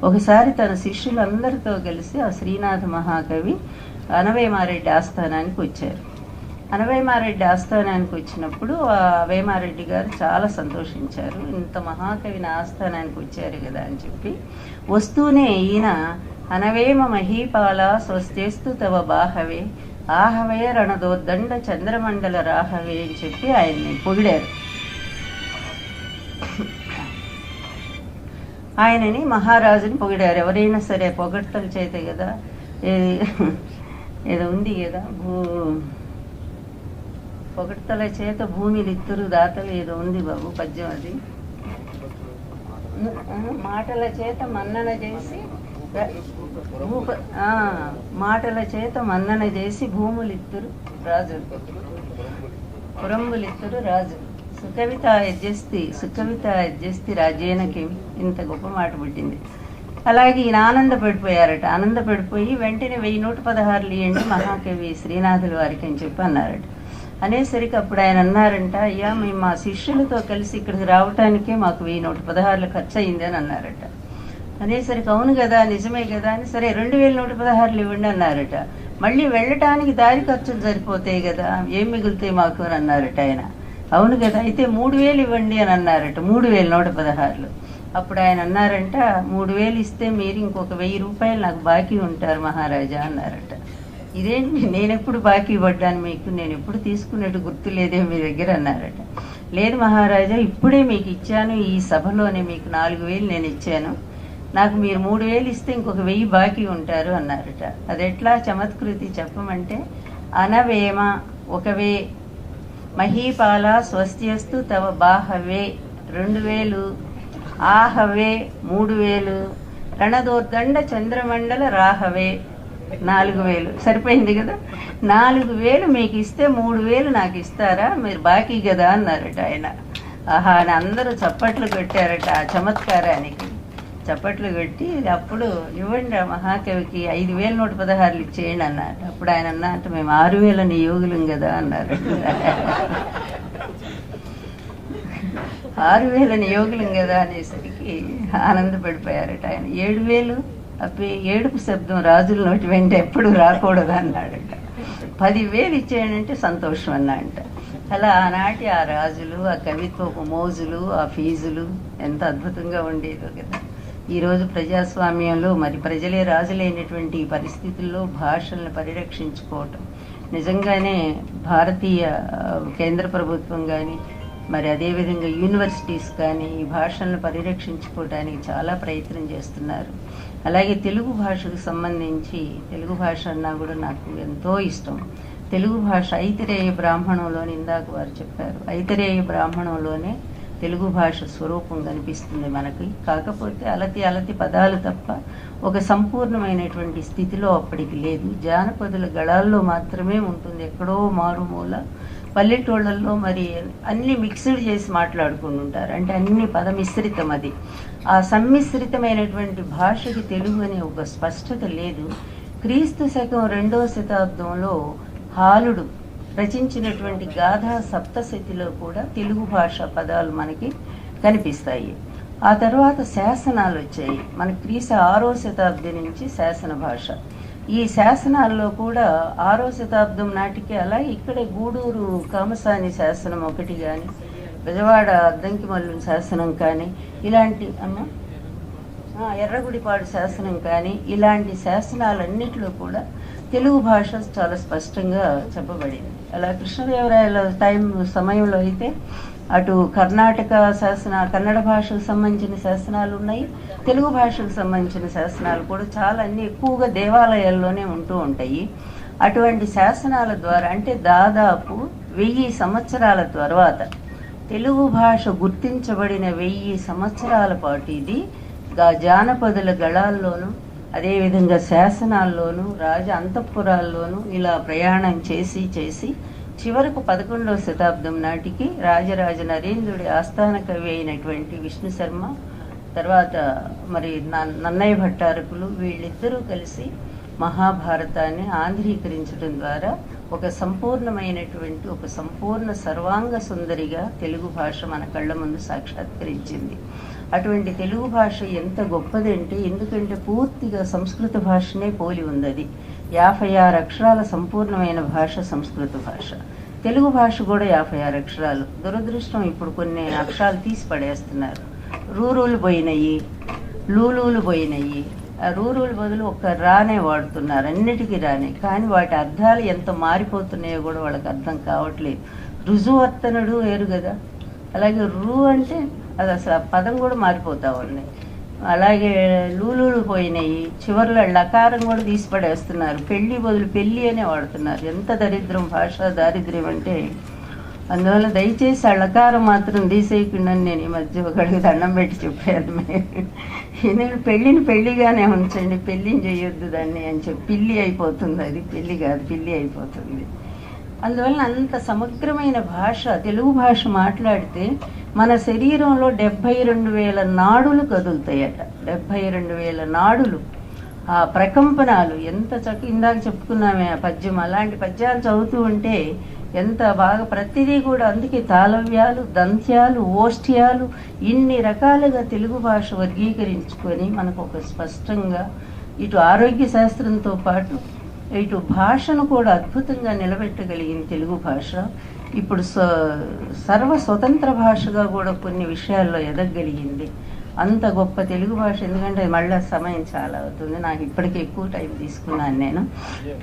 ఒకసారి తన శిష్యులందరితో కలిసి ఆ శ్రీనాథ మహాకవి అనవేమారెడ్డి ఆస్థానానికి వచ్చారు. అనవేమారెడ్డి ఆస్థానానికి వచ్చినప్పుడు ఆ వేమారెడ్డి గారు చాలా సంతోషించారు. ఇంత మహాకవిని ఆస్థానానికి వచ్చారు కదా అని చెప్పి, వస్తూనే ఈయన అనవేమ మహీపాల స్వస్థేస్తు తవ బాహవే ఆహవే రణదోద్దండ చంద్రమండల రాహవే అని చెప్పి ఆయన్ని పొగిడారు. ఆయనని మహారాజుని పొగిడారు. ఎవరైనా సరే పొగడ్తల చేత కదా, ఏదో ఉంది కదా, పొగడ్తల చేత భూమిలిత్తురు దాతలు ఏదో ఉంది బాబు పద్యం. అది మాటల చేత మన్నన చేసి మాటల చేత మన్నన చేసి భూములిత్తురు రాజులు, పురంబులిత్తురు రాజులు, సుకవిత యజ్జస్తి రాజ్యేనకి. ఇంత గొప్ప మాట పుట్టింది. అలాగే ఈయన ఆనందపడిపోయారట. ఆనందపడిపోయి వెంటనే 1116 ఇవ్వండి మహాకవి శ్రీనాథుల వారికి అని చెప్పి అన్నారట. అనేసరికి అప్పుడు ఆయన అన్నారంట, అయ్యా మేము మా శిష్యులతో కలిసి ఇక్కడికి రావటానికే మాకు 1116 ఖర్చు అయింది అని అన్నారట. అనేసరికి అవును కదా, నిజమే కదా అని, సరే 2116 ఇవ్వండి అన్నారట. మళ్ళీ వెళ్ళటానికి దారి ఖర్చులు సరిపోతాయి కదా, ఏం మిగులుతాయి మాకు అని అన్నారట ఆయన. అవును కదా, అయితే 3000 ఇవ్వండి అని అన్నారట. 3116. అప్పుడు ఆయన అన్నారంట, 3000 ఇస్తే మీరు ఇంకొక 1000 రూపాయలు నాకు బాకీ ఉంటారు మహారాజా అన్నారట. ఇదేంటి, నేనెప్పుడు బాకీ పడ్డాను మీకు, నేను ఎప్పుడు తీసుకున్నట్టు గుర్తు లేదే మీ దగ్గర అన్నారట. లేదు మహారాజా, ఇప్పుడే మీకు ఇచ్చాను, ఈ సభలోనే మీకు 4000 నేను ఇచ్చాను, నాకు మీరు 3000 ఇస్తే ఇంకొక 1000 బాకీ ఉంటారు అన్నారట. అది ఎట్లా చమత్కృతి చెప్పమంటే, అనవేమ ఒకవే మహీపాల స్వస్త్యస్తు తవ బాహవే 2000, ఆహవే 3000, రణదోర్దండ చంద్రమండల రాహవే 4000. సరిపోయింది కదా. 4000 మీకు ఇస్తే 3000 నాకు ఇస్తారా, మీరు బాకీ కదా అన్నారట ఆయన. ఆహా అని అందరూ చప్పట్లు కొట్టారట. ఆ చమత్కారానికి చప్పట్లు కొట్టి, అప్పుడు ఇవ్వండి ఆ మహాకవికి 5116 ఇచ్చేయండి అన్నట్టు. అప్పుడు ఆయన అన్నట్టు, మేము 6000 నియోగులం కదా అన్నారు. 6000 నియోగులం కదా అనేసరికి ఆనందపడిపోయారట ఆయన. 7000 ఏడుపు శబ్దం రాజుల నోటి వెంట ఎప్పుడు రాకూడదు అన్నాడట. 10,000 ఇచ్చేయండి సంతోషం అన్నాడంట. అలా ఆనాటి ఆ రాజులు, ఆ కవిత్వపు మోజులు, ఆ ఫీజులు ఎంత అద్భుతంగా ఉండేదో కదా. ఈరోజు ప్రజాస్వామ్యంలో మరి ప్రజలే రాజులైనటువంటి ఈ పరిస్థితుల్లో భాషలను పరిరక్షించుకోవటం నిజంగానే భారతీయ కేంద్ర ప్రభుత్వం కానీ, మరి అదేవిధంగా యూనివర్సిటీస్ కానీ ఈ భాషలను పరిరక్షించుకోవడానికి చాలా ప్రయత్నం చేస్తున్నారు. అలాగే తెలుగు భాషకు సంబంధించి, తెలుగు భాష అన్నా కూడా నాకు ఎంతో ఇష్టం. తెలుగు భాష ఐతిరేయ బ్రాహ్మణంలోని, ఇందాక వారు చెప్పారు, ఐతిరేయ బ్రాహ్మణంలోనే తెలుగు భాష స్వరూపం కనిపిస్తుంది మనకి. కాకపోతే అలతి పదాలు తప్ప ఒక సంపూర్ణమైనటువంటి స్థితిలో అప్పటికి లేదు. జానపదుల గళాల్లో మాత్రమే ఉంటుంది. ఎక్కడో మారుమూల పల్లెటూళ్ళల్లో మరి అన్ని మిక్స్డ్ చేసి మాట్లాడుకుని ఉంటారు. అంటే అన్ని పదమిశ్రితం. అది ఆ సమ్మిశ్రితమైనటువంటి భాషకి తెలుగు అనే ఒక స్పష్టత లేదు. క్రీస్తు శకం 2వ శతాబ్దంలో హాలుడు రచించినటువంటి గాథా సప్తశతిలో కూడా తెలుగు భాష పదాలు మనకి కనిపిస్తాయి. ఆ తర్వాత శాసనాలు వచ్చాయి. మన క్రీస్తు 6వ శతాబ్ది నుంచి శాసన భాష. ఈ శాసనాల్లో కూడా 6వ శతాబ్దం నాటికి, అలాగే ఇక్కడే గూడూరు కామసాని శాసనం ఒకటి కానీ, బెజవాడ అద్దంకిమల్లు శాసనం కానీ, ఇలాంటి ఎర్రగుడిపాడు శాసనం కానీ, ఇలాంటి శాసనాలన్నింటిలో కూడా తెలుగు భాష చాలా స్పష్టంగా చెప్పబడింది. అలా కృష్ణదేవరాయల సమయంలో అయితే అటు కర్ణాటక కన్నడ భాషకు సంబంధించిన శాసనాలు ఉన్నాయి, తెలుగు భాషకు సంబంధించిన శాసనాలు కూడా చాలా అన్ని ఎక్కువగా దేవాలయాల్లోనే ఉంటూ ఉంటాయి. అటువంటి శాసనాల ద్వారా అంటే దాదాపు 1000 సంవత్సరాల తర్వాత తెలుగు భాష గుర్తించబడిన 1000 సంవత్సరాల పాటు ఇది జానపదుల గళాల్లోనూ అదేవిధంగా శాసనాల్లోనూ రాజ అంతఃపురాల్లోనూ ఇలా ప్రయాణం చేసి చివరకు 11వ శతాబ్దం నాటికి రాజరాజ నరేంద్రుడి ఆస్థాన కవి అయినటువంటి విష్ణు శర్మ, తర్వాత మరి నన్నయ్య భట్టారకులు, వీళ్ళిద్దరూ కలిసి మహాభారతాన్ని ఆంధ్రీకరించడం ద్వారా ఒక సంపూర్ణమైనటువంటి ఒక సంపూర్ణ సర్వాంగ సుందరిగా తెలుగు భాష మన కళ్ళ ముందు సాక్షాత్కరించింది. అటువంటి తెలుగు భాష ఎంత గొప్పదంటే, ఎందుకంటే పూర్తిగా సంస్కృత భాషనే పోలి ఉంది. అది 56 అక్షరాల సంపూర్ణమైన భాష సంస్కృత భాష. తెలుగు భాష కూడా 56 అక్షరాలు. దురదృష్టం ఇప్పుడు కొన్ని అక్షరాలు తీసి పడేస్తున్నారు. రూరులు పోయినాయి, లూలులు పోయినాయి. ఆ రూరులు బదులు ఒక రానే వాడుతున్నారు, అన్నిటికీ రానే. కానీ వాటి అర్థాలు ఎంత మారిపోతున్నాయో కూడా వాళ్ళకి అర్థం కావట్లేదు. రుజువర్తనుడు వేరు కదా, అలాగే రూ అంటే అది అసలు ఆ పదం కూడా మారిపోతా ఉన్నాయి. అలాగే లూలులు పోయినాయి, చివరిలో లకారం కూడా తీసి పడేస్తున్నారు. పెళ్ళి బదులు పెళ్ళి అనే వాడుతున్నారు. ఎంత దరిద్రం, భాషా దారిద్ర్యం అంటే. అందువల్ల దయచేసి ఆ లకారం మాత్రం తీసేయకుండా నేను ఈ మధ్య ఒకడికి దండం పెట్టి చెప్పాను, నేను పెళ్ళిని పెళ్ళిగానే ఉంచండి, పెళ్ళిని చేయొద్దు దాన్ని అని చెప్పి. పిల్లి అయిపోతుంది, అది పెళ్ళి కాదు, పిల్లి అయిపోతుంది. అందువల్ల అంత సమగ్రమైన భాష తెలుగు భాష మాట్లాడితే మన శరీరంలో 72,000 నాడులు కదులుతాయట. 72,000 నాడులు, ఆ ప్రకంపనాలు ఎంత ఇందాక చెప్పుకున్నామే ఆ పద్యం, అలాంటి పద్యాలు చదువుతూ ఉంటే ఎంత బాగా ప్రతిదీ కూడా. అందుకే తాళవ్యాలు, దంత్యాలు, ఓష్ఠ్యాలు, ఇన్ని రకాలుగా తెలుగు భాష వర్గీకరించుకొని మనకు ఒక స్పష్టంగా ఇటు ఆరోగ్య శాస్త్రంతో పాటు ఇటు భాషను కూడా అద్భుతంగా నిలబెట్టగలిగింది తెలుగు భాష. ఇప్పుడు సర్వ స్వతంత్ర భాషగా కూడా కొన్ని విషయాల్లో ఎదగగలిగింది. అంత గొప్ప తెలుగు భాష. ఎందుకంటే మళ్ళీ సమయం చాలా అవుతుంది, నాకు ఇప్పటికే ఎక్కువ టైం తీసుకున్నాను నేను.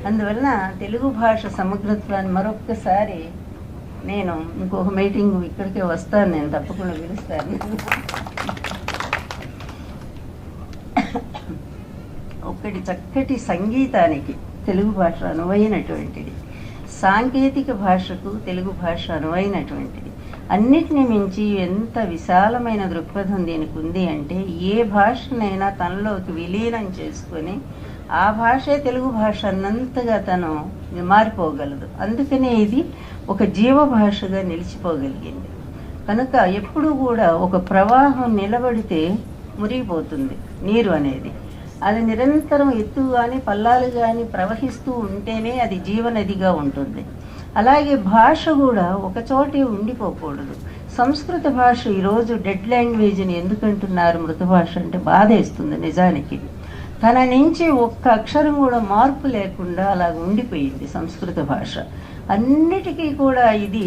అందువల్ల తెలుగు భాష సమగ్రత్వాన్ని మరొక్కసారి నేను ఇంకొక మీటింగ్ ఇక్కడికే వస్తాను, నేను తప్పకుండా పిలుస్తాను. ఒక్కటి చక్కటి సంగీతానికి తెలుగు భాష అనువైనటువంటిది, సాంకేతిక భాషకు తెలుగు భాష అనువైనటువంటిది. అన్నిటిని మించి ఎంత విశాలమైన దృక్పథం దీనికి ఉంది అంటే, ఏ భాషనైనా తనలోకి విలీనం చేసుకొని ఆ భాషే తెలుగు భాష అన్నంతగా తను మారిపోగలదు. అందుకనే ఇది ఒక జీవ భాషగా నిలిచిపోగలిగింది. కనుక ఎప్పుడు కూడా ఒక ప్రవాహం నిలబడితే మురిగిపోతుంది నీరు అనేది. అది నిరంతరం ఎత్తు కానీ పల్లాలు కానీ ప్రవహిస్తూ ఉంటేనే అది జీవనదిగా ఉంటుంది. అలాగే భాష కూడా ఒకచోటే ఉండిపోకూడదు. సంస్కృత భాష ఈరోజు డెడ్ లాంగ్వేజ్ని ఎందుకంటున్నారు మృత భాష అంటే బాధేస్తుంది నిజానికి. తన నుంచి ఒక్క అక్షరం కూడా మార్పు లేకుండా అలా ఉండిపోయింది సంస్కృత భాష. అన్నిటికీ కూడా ఇది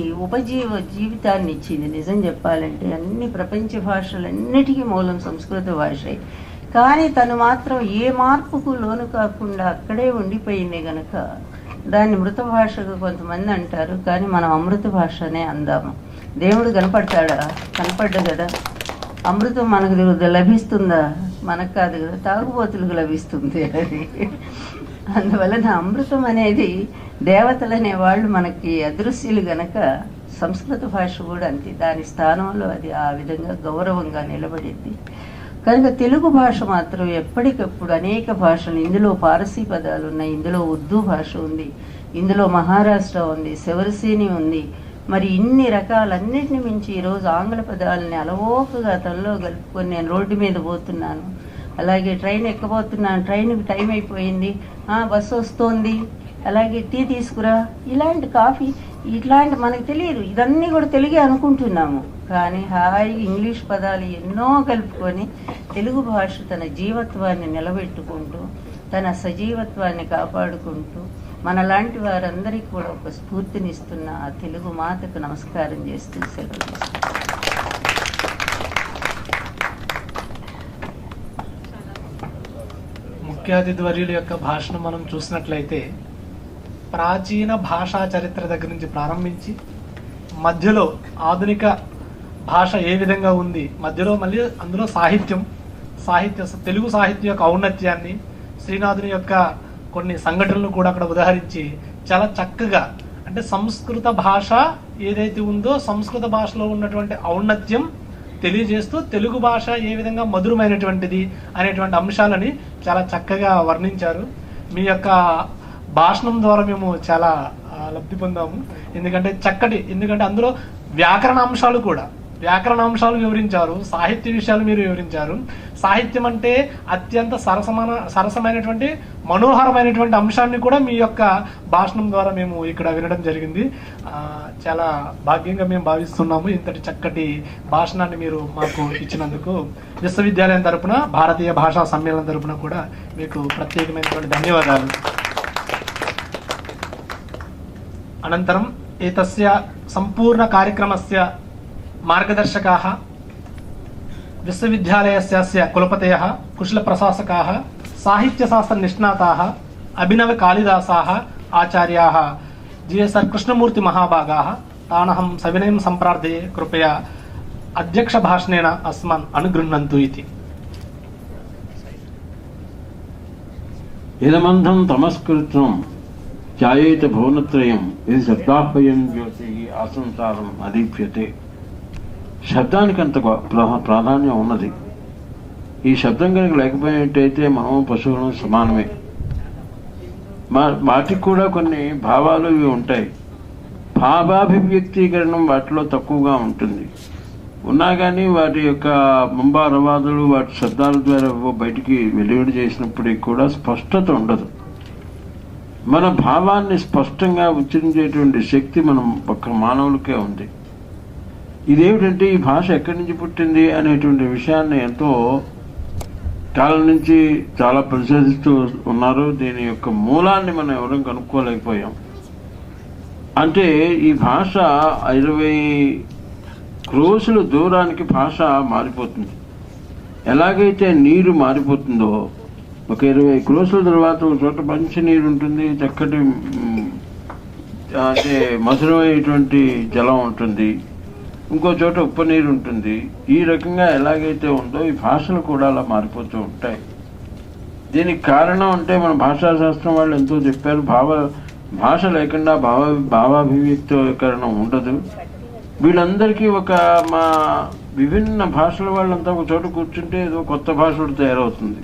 జీవితాన్ని ఇచ్చింది. నిజం చెప్పాలంటే అన్ని ప్రపంచ భాషలన్నిటికీ మూలం సంస్కృత భాషే. కానీ తను మాత్రం ఏ మార్పుకు లోను కాకుండా అక్కడే ఉండిపోయింది గనక దాన్ని మృత భాషగా కొంతమంది అంటారు. కానీ మనం అమృత భాషనే అందాము. దేవుడు కనపడతాడా? కనపడ్డ కదా. అమృతం మనకు లభిస్తుందా? మనకు కాదు కదా, తాగుబోతులకు లభిస్తుంది అది. అందువలన అమృతం అనేది దేవతలు అనేవాళ్ళు మనకి అదృశ్యులు గనక సంస్కృత భాష కూడా అంతే, దాని స్థానంలో అది ఆ విధంగా గౌరవంగా నిలబడింది. కనుక తెలుగు భాష మాత్రం ఎప్పటికప్పుడు అనేక భాషలు, ఇందులో పారసీ పదాలు ఉన్నాయి, ఇందులో ఉర్దూ భాష ఉంది, ఇందులో మహారాష్ట్ర ఉంది, శివరసేని ఉంది. మరి ఇన్ని రకాలన్నిటిని మించి ఈరోజు ఆంగ్ల పదాలని అలవోకగా తనలో కలుపుకొని నేను రోడ్డు మీద పోతున్నాను, అలాగే ట్రైన్ ఎక్కబోతున్నాను, ట్రైన్కి టైం అయిపోయింది, బస్సు వస్తోంది, అలాగే టీ తీసుకురా, ఇలాంటి కాఫీ, ఇట్లాంటి మనకు తెలియదు. ఇదన్నీ కూడా తెలుగే అనుకుంటున్నాము. కానీ హాయిగా ఇంగ్లీష్ పదాలు ఎన్నో కలుపుకొని తెలుగు భాష తన జీవత్వాన్ని నిలబెట్టుకుంటూ తన సజీవత్వాన్ని కాపాడుకుంటూ మనలాంటి వారందరికీ కూడా ఒక స్ఫూర్తినిస్తున్న ఆ తెలుగు మాతకు నమస్కారం చేస్తూ సెలవు తీసుకుంటాను. ముఖ్య అతిథి వర్యుల యొక్క భాషను మనం చూసినట్లయితే ప్రాచీన భాషా చరిత్ర దగ్గర నుంచి ప్రారంభించి మధ్యలో ఆధునిక భాష ఏ విధంగా ఉంది, మధ్యలో మళ్ళీ అందులో తెలుగు సాహిత్యం యొక్క ఔన్నత్యాన్ని, శ్రీనాథుని యొక్క కొన్ని సంఘటనలు కూడా అక్కడ ఉదాహరించి చాలా చక్కగా, అంటే సంస్కృత భాష ఏదైతే ఉందో సంస్కృత భాషలో ఉన్నటువంటి ఔన్నత్యం తెలియజేస్తూ తెలుగు భాష ఏ విధంగా మధురమైనటువంటిది అనేటువంటి అంశాలని చాలా చక్కగా వర్ణించారు. మీ యొక్క భాషణం ద్వారా మేము చాలా లబ్ధి పొందాము. ఎందుకంటే అందులో వ్యాకరణ అంశాలు వివరించారు, సాహిత్య విషయాలు మీరు వివరించారు. సాహిత్యం అంటే అత్యంత సరసమైనటువంటి మనోహరమైనటువంటి అంశాన్ని కూడా మీ యొక్క భాషణం ద్వారా మేము ఇక్కడ వినడం జరిగింది. చాలా భాగ్యంగా మేము భావిస్తున్నాము. ఇంతటి చక్కటి భాషణాన్ని మీరు మాకు ఇచ్చినందుకు విశ్వవిద్యాలయం తరపున, భారతీయ భాషా సమ్మేళనం తరపున కూడా మీకు ప్రత్యేకమైనటువంటి ధన్యవాదాలు. అనంతరం ఏతస్య సంపూర్ణ కార్యక్రమస్య మార్గదర్శకాः విశ్వవిద్యాలయస్య కులపతయः కుశలప్రశాసకాः సాహిత్యశాస్త్రనిష్ణాతాः అభినవకాళిదాసాः ఆచార్యాः GSR కృష్ణమూర్తి మహాభాగాः తానహం సవినయం సంప్రార్థయే కృపయా అధ్యక్ష భాషణేన అస్మాన్ అనుగృహ్ణन्तు ఇతి. ఇదమంతం తమస్కృతం ఛాయేత భువనత్రయం ఇది శబ్దాహ్వయం జ్యోతి ఆసంసారం అదీప్యతే. శబ్దానికి అంత ప్రాధాన్యం ఉన్నది. ఈ శబ్దం కనుక లేకపోయినట్టయితే మనం పశువులను సమానమే. వాటికి కూడా కొన్ని భావాలు ఇవి ఉంటాయి. భావాభివ్యక్తీకరణం వాటిలో తక్కువగా ఉంటుంది. ఉన్నా కానీ వాటి యొక్క ముంబారవాదులు వాటి శబ్దాల ద్వారా బయటికి వెలువడి చేసినప్పటికీ కూడా స్పష్టత ఉండదు. మన భావాన్ని స్పష్టంగా ఉచ్చరించేటువంటి శక్తి మనం ఒక్క మానవులకే ఉంది. ఇదేమిటంటే ఈ భాష ఎక్కడి నుంచి పుట్టింది అనేటువంటి విషయాన్ని ఎంతో కాలం నుంచి చాలా పరిశోధిస్తూ ఉన్నారు. దీని యొక్క మూలాన్ని మనం ఎవరూ కనుక్కోలేకపోయాం. అంటే ఈ భాష 20 క్రోసుల దూరానికి భాష మారిపోతుంది. ఎలాగైతే నీరు మారిపోతుందో, ఒక 20 క్రోసుల తర్వాత ఒక చోట మంచి నీరు ఉంటుంది, చక్కటి అంటే మధురమైనటువంటి జలం ఉంటుంది, ఇంకో చోట ఉప్పు నీరు ఉంటుంది. ఈ రకంగా ఎలాగైతే ఉందో ఈ భాషలు కూడా అలా మారిపోతూ ఉంటాయి. దీనికి కారణం అంటే మన భాషాశాస్త్రం వాళ్ళు ఎంతో చెప్పారు. భాష లేకుండా భావాభివ్యక్తీకరణం ఉండదు. వీళ్ళందరికీ మా విభిన్న భాషల వాళ్ళంతా ఒక చోట కూర్చుంటే ఏదో కొత్త భాష తయారవుతుంది.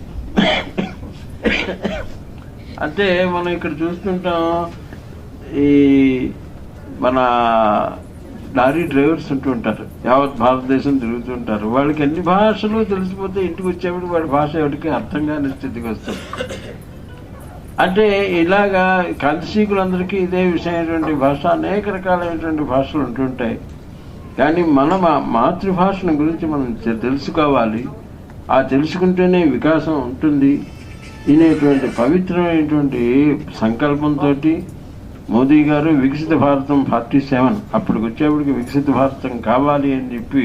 అంటే మనం ఇక్కడ చూస్తుంటాం, ఈ మన లారీ డ్రైవర్స్ ఉంటూ ఉంటారు, యావత్ భారతదేశం తిరుగుతుంటారు. వాళ్ళకి అన్ని భాషలు తెలిసిపోతే ఇంటికి వచ్చేప్పుడు వాడి భాష ఎవరికి అర్థం కాని స్థితికి వస్తుంది. అంటే ఇలాగా కాంతిశీకులందరికీ ఇదే విషయమైనటువంటి భాష, అనేక రకాలైనటువంటి భాషలు ఉంటుంటాయి. కానీ మన మాతృభాషను గురించి మనం తెలుసుకోవాలి. ఆ తెలుసుకుంటేనే వికాసం ఉంటుంది అనేటువంటి పవిత్రమైనటువంటి సంకల్పంతో మోదీ గారు వికసిత భారతం 47 అప్పటికి వచ్చేప్పటికి వికసిత భారతం కావాలి అని చెప్పి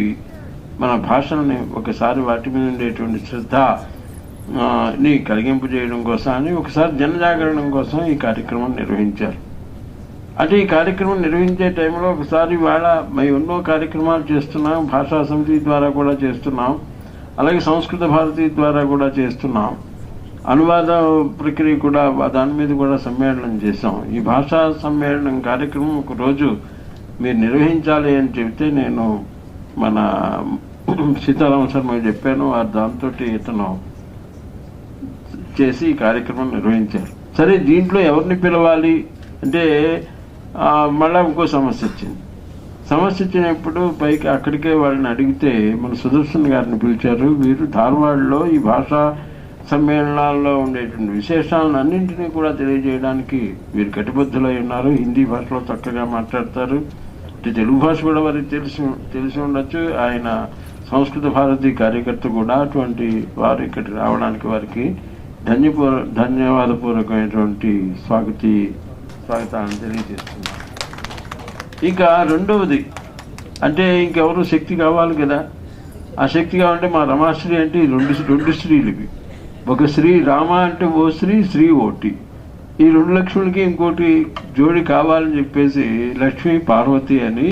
మన భాషల్ని ఒకసారి వాటి మీద ఉండేటువంటి శ్రద్ధని కలిగింపజేయడం కోసం అని ఒకసారి జనజాగరణం కోసం ఈ కార్యక్రమం నిర్వహించారు. అంటే ఈ కార్యక్రమం నిర్వహించే టైంలో ఒకసారి వాళ్ళ మేము ఎన్నో కార్యక్రమాలు చేస్తున్నాం, భాషా సమితి ద్వారా కూడా చేస్తున్నాం, అలాగే సంస్కృత భారతి ద్వారా కూడా చేస్తున్నాం, అనువాద ప్రక్రియ కూడా దాని మీద కూడా సమ్మేళనం చేశాం. ఈ భాషా సమ్మేళనం కార్యక్రమం ఒకరోజు మీరు నిర్వహించాలి అని చెబితే నేను మన సీతారామ శర్మ చెప్పాను. దాంతో ఇతను చేసి ఈ కార్యక్రమం నిర్వహించారు. సరే, దీంట్లో ఎవరిని పిలవాలి అంటే మళ్ళా ఇంకో సమస్య వచ్చింది. సమస్య వచ్చినప్పుడు పైకి అక్కడికే వాళ్ళని అడిగితే మన సుదర్శన్ గారిని పిలిచారు. వీరు ధార్వాడ్లో ఈ భాషా సమ్మేళనాల్లో ఉండేటువంటి విశేషాలను అన్నింటినీ కూడా తెలియజేయడానికి వీరు కటిబద్ధులై ఉన్నారు. హిందీ భాషలో చక్కగా మాట్లాడతారు. తెలుగు భాష కూడా వారికి తెలిసి ఉండొచ్చు. ఆయన సంస్కృత భారతి కార్యకర్త కూడా. అటువంటి వారు ఇక్కడికి రావడానికి వారికి ధన్యవాదపూర్వకమైనటువంటి స్వాగతాన్ని తెలియజేస్తున్నాను. ఇక రెండవది అంటే ఇంకెవరు శక్తి కావాలి కదా. ఆ శక్తి కావాలంటే మా రమాశ్రీ అంటే రెండు స్త్రీలు ఇవి. ఒక స్త్రీ రామ అంటే ఓ స్త్రీ, శ్రీ ఓటి. ఈ 2 లక్ష్ములకి ఇంకోటి జోడి కావాలని చెప్పేసి లక్ష్మీ పార్వతి అని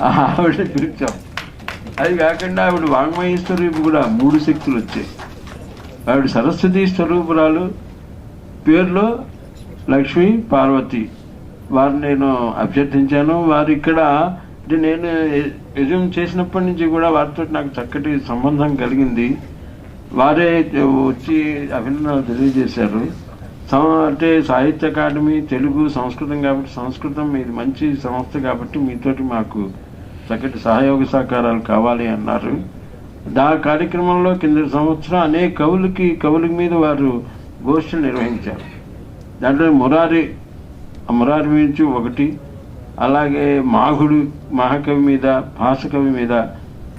ఆవిడ పిలిచాం. అది కాకుండా ఆవిడ వాంగ్మయ స్వరూపు కూడా 3 శక్తులు వచ్చాయి. ఆవిడ సరస్వతి స్వరూపురాలు, పేరులో లక్ష్మీ పార్వతి. వారిని నేను అభ్యర్థించాను. వారు ఇక్కడ అంటే నేను ఎజ్యూమ్ చేసినప్పటి నుంచి కూడా వారితో నాకు చక్కటి సంబంధం కలిగింది. వారే వచ్చి అభినందనలు తెలియజేశారు. అంటే సాహిత్య అకాడమీ తెలుగు సంస్కృతం కాబట్టి సంస్కృతం మీది మంచి సంస్థ కాబట్టి మీతోటి మాకు చక్కటి సహయోగ సహకారాలు కావాలి అన్నారు. కార్యక్రమంలో కింద సంవత్సరం అనేక కవుల మీద వారు గోష్ఠులు నిర్వహించారు. దాంట్లో మురారి నుంచి ఒకటి, అలాగే మాఘుడు మహాకవి మీద, భాషకవి మీద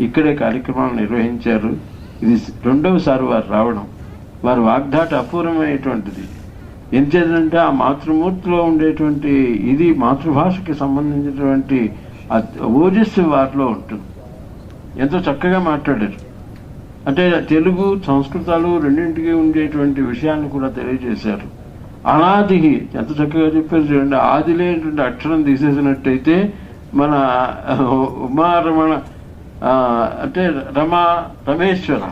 ఇక్కడే కార్యక్రమాలు నిర్వహించారు. ఇది 2వసారి వారు రావడం. వారి వాగ్దాట అపూర్వమైనటువంటిది. ఎంచేదంటే ఆ మాతృమూర్తిలో ఉండేటువంటి ఇది మాతృభాషకి సంబంధించినటువంటి ఓజస్సు వారిలో ఉంటుంది. ఎంతో చక్కగా మాట్లాడారు. అంటే తెలుగు సంస్కృతాలు రెండింటికి ఉండేటువంటి విషయాన్ని కూడా తెలియజేశారు. అనాది ఎంత చక్కగా చెప్పారు చూడండి. ఆది లేనటువంటి అక్షరం తీసేసినట్టయితే మన ఉమారమణ అంటే రమేశ్వర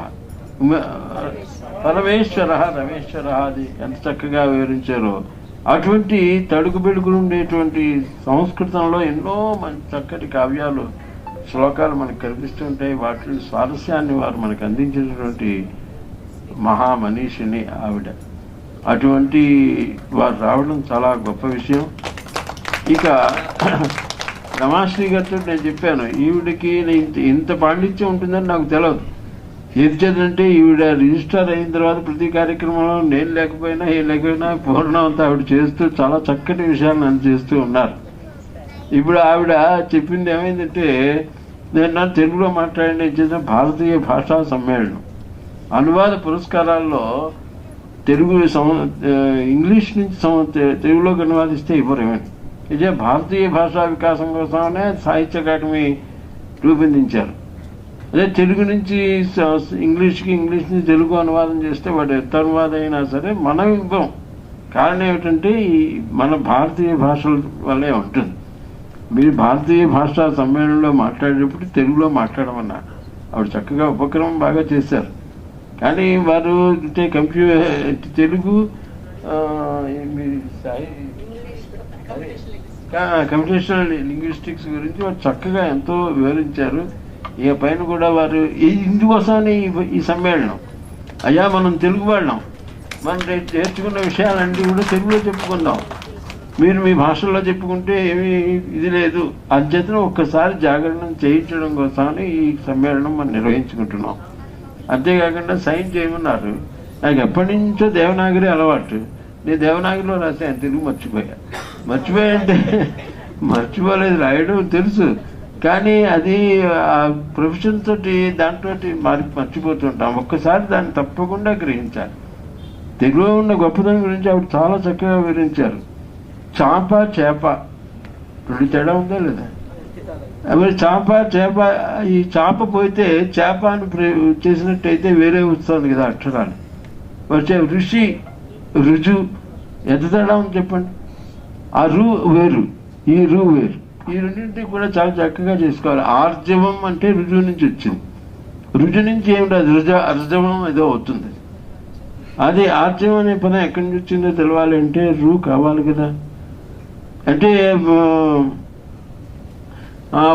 రమేశ్వర అది ఎంత చక్కగా వివరించారో. అటువంటి తడుకు బెడుకులు ఉండేటువంటి సంస్కృతంలో ఎన్నో మంచి చక్కటి కావ్యాలు, శ్లోకాలు మనకు కనిపిస్తుంటాయి. వాటి స్వారస్యాన్ని వారు మనకు అందించినటువంటి మహామనీషిని ఆవిడ. అటువంటి వారు రావడం చాలా గొప్ప విషయం. ఇక రమాశ్రీ గారితో నేను చెప్పాను, ఈవిడికి ఇంత పాండిత్యం ఉంటుందని నాకు తెలియదు. ఏది చేద్దంటే ఈవిడ రిజిస్టర్ అయిన తర్వాత ప్రతి కార్యక్రమంలో నేను లేకపోయినా ఏం లేకపోయినా పూర్ణవంతా ఆవిడ చేస్తూ చాలా చక్కటి విషయాలను అందజేస్తూ ఉన్నారు. ఇప్పుడు ఆవిడ చెప్పింది ఏమైందంటే, నేను తెలుగులో మాట్లాడిన చేసిన భారతీయ భాషా సమ్మేళనం అనువాద పురస్కారాల్లో తెలుగు ఇంగ్లీష్ నుంచి తెలుగులోకి అనువాదిస్తే ఇవ్వరేమని. ఇదే భారతీయ భాషా వికాసం కోసమనే సాహిత్య అకాడమీ రూపొందించారు. అదే తెలుగు నుంచి ఇంగ్లీష్ నుంచి తెలుగు అనువాదం చేస్తే వాడు ఎంత అనువాదం అయినా సరే మనం ఇవ్వం. కారణం ఏమిటంటే మన భారతీయ భాషల వల్లే ఉంటుంది. మీరు భారతీయ భాషా సమ్మేళనంలో మాట్లాడేటప్పుడు తెలుగులో మాట్లాడమన్నారు. ఆవిడ చక్కగా ఉపక్రమం బాగా చేశారు. కానీ వారు అంటే తెలుగు కంప్యూటేషనల్ లింగ్విస్టిక్స్ గురించి వారు చక్కగా ఎంతో వివరించారు. ఇక పైన కూడా వారు ఇందుకోసమని ఈ సమ్మేళనం అయ్యా మనం తెలుగు వాళ్ళం, మనం నేర్చుకున్న విషయాలన్నీ కూడా తెలుగులో చెప్పుకుందాం, మీరు మీ భాషల్లో చెప్పుకుంటే ఏమీ ఇది లేదు. అధ్యతను ఒక్కసారి జాగరణం చేయించడం కోసమని ఈ సమ్మేళనం మనం నిర్వహించుకుంటున్నాం. అంతేకాకుండా సైన్ చేయమన్నారు. నాకు ఎప్పటి నుంచో దేవనాగరి అలవాటు. నేను దేవనాగరిలో రాశాను, తెలుగు మర్చిపోయానంటే మర్చిపోలేదు, రాయడం తెలుసు. కానీ అది ఆ ప్రొఫెషన్ తోటి దాంతో మర్చిపోతుంటాం. ఒక్కసారి దాన్ని తప్పకుండా గ్రహించాలి. తెలుగులో ఉన్న గొప్పతనం గురించి ఆవిడ చాలా చక్కగా వివరించారు. చేప 2 తేడా ఉందా లేదా? మరి చేప ఈ చేప పోతే చేప అని చేసినట్టయితే వేరే వస్తుంది కదా అక్షరాలు. వచ్చే ఋషి రుజు ఎంత తేడా ఉంది చెప్పండి. ఆ రు వేరు, ఈ రు వేరు. ఈ రెండింటికి కూడా చాలా చక్కగా చేసుకోవాలి. ఆర్జవం అంటే రుజువు నుంచి వచ్చింది. రుజు నుంచి ఏమిటి, అది అర్జవం ఏదో అవుతుంది. అది ఆర్జవం అనే పదం ఎక్కడి నుంచి వచ్చిందో తెలవాలి అంటే రు కావాలి కదా. అంటే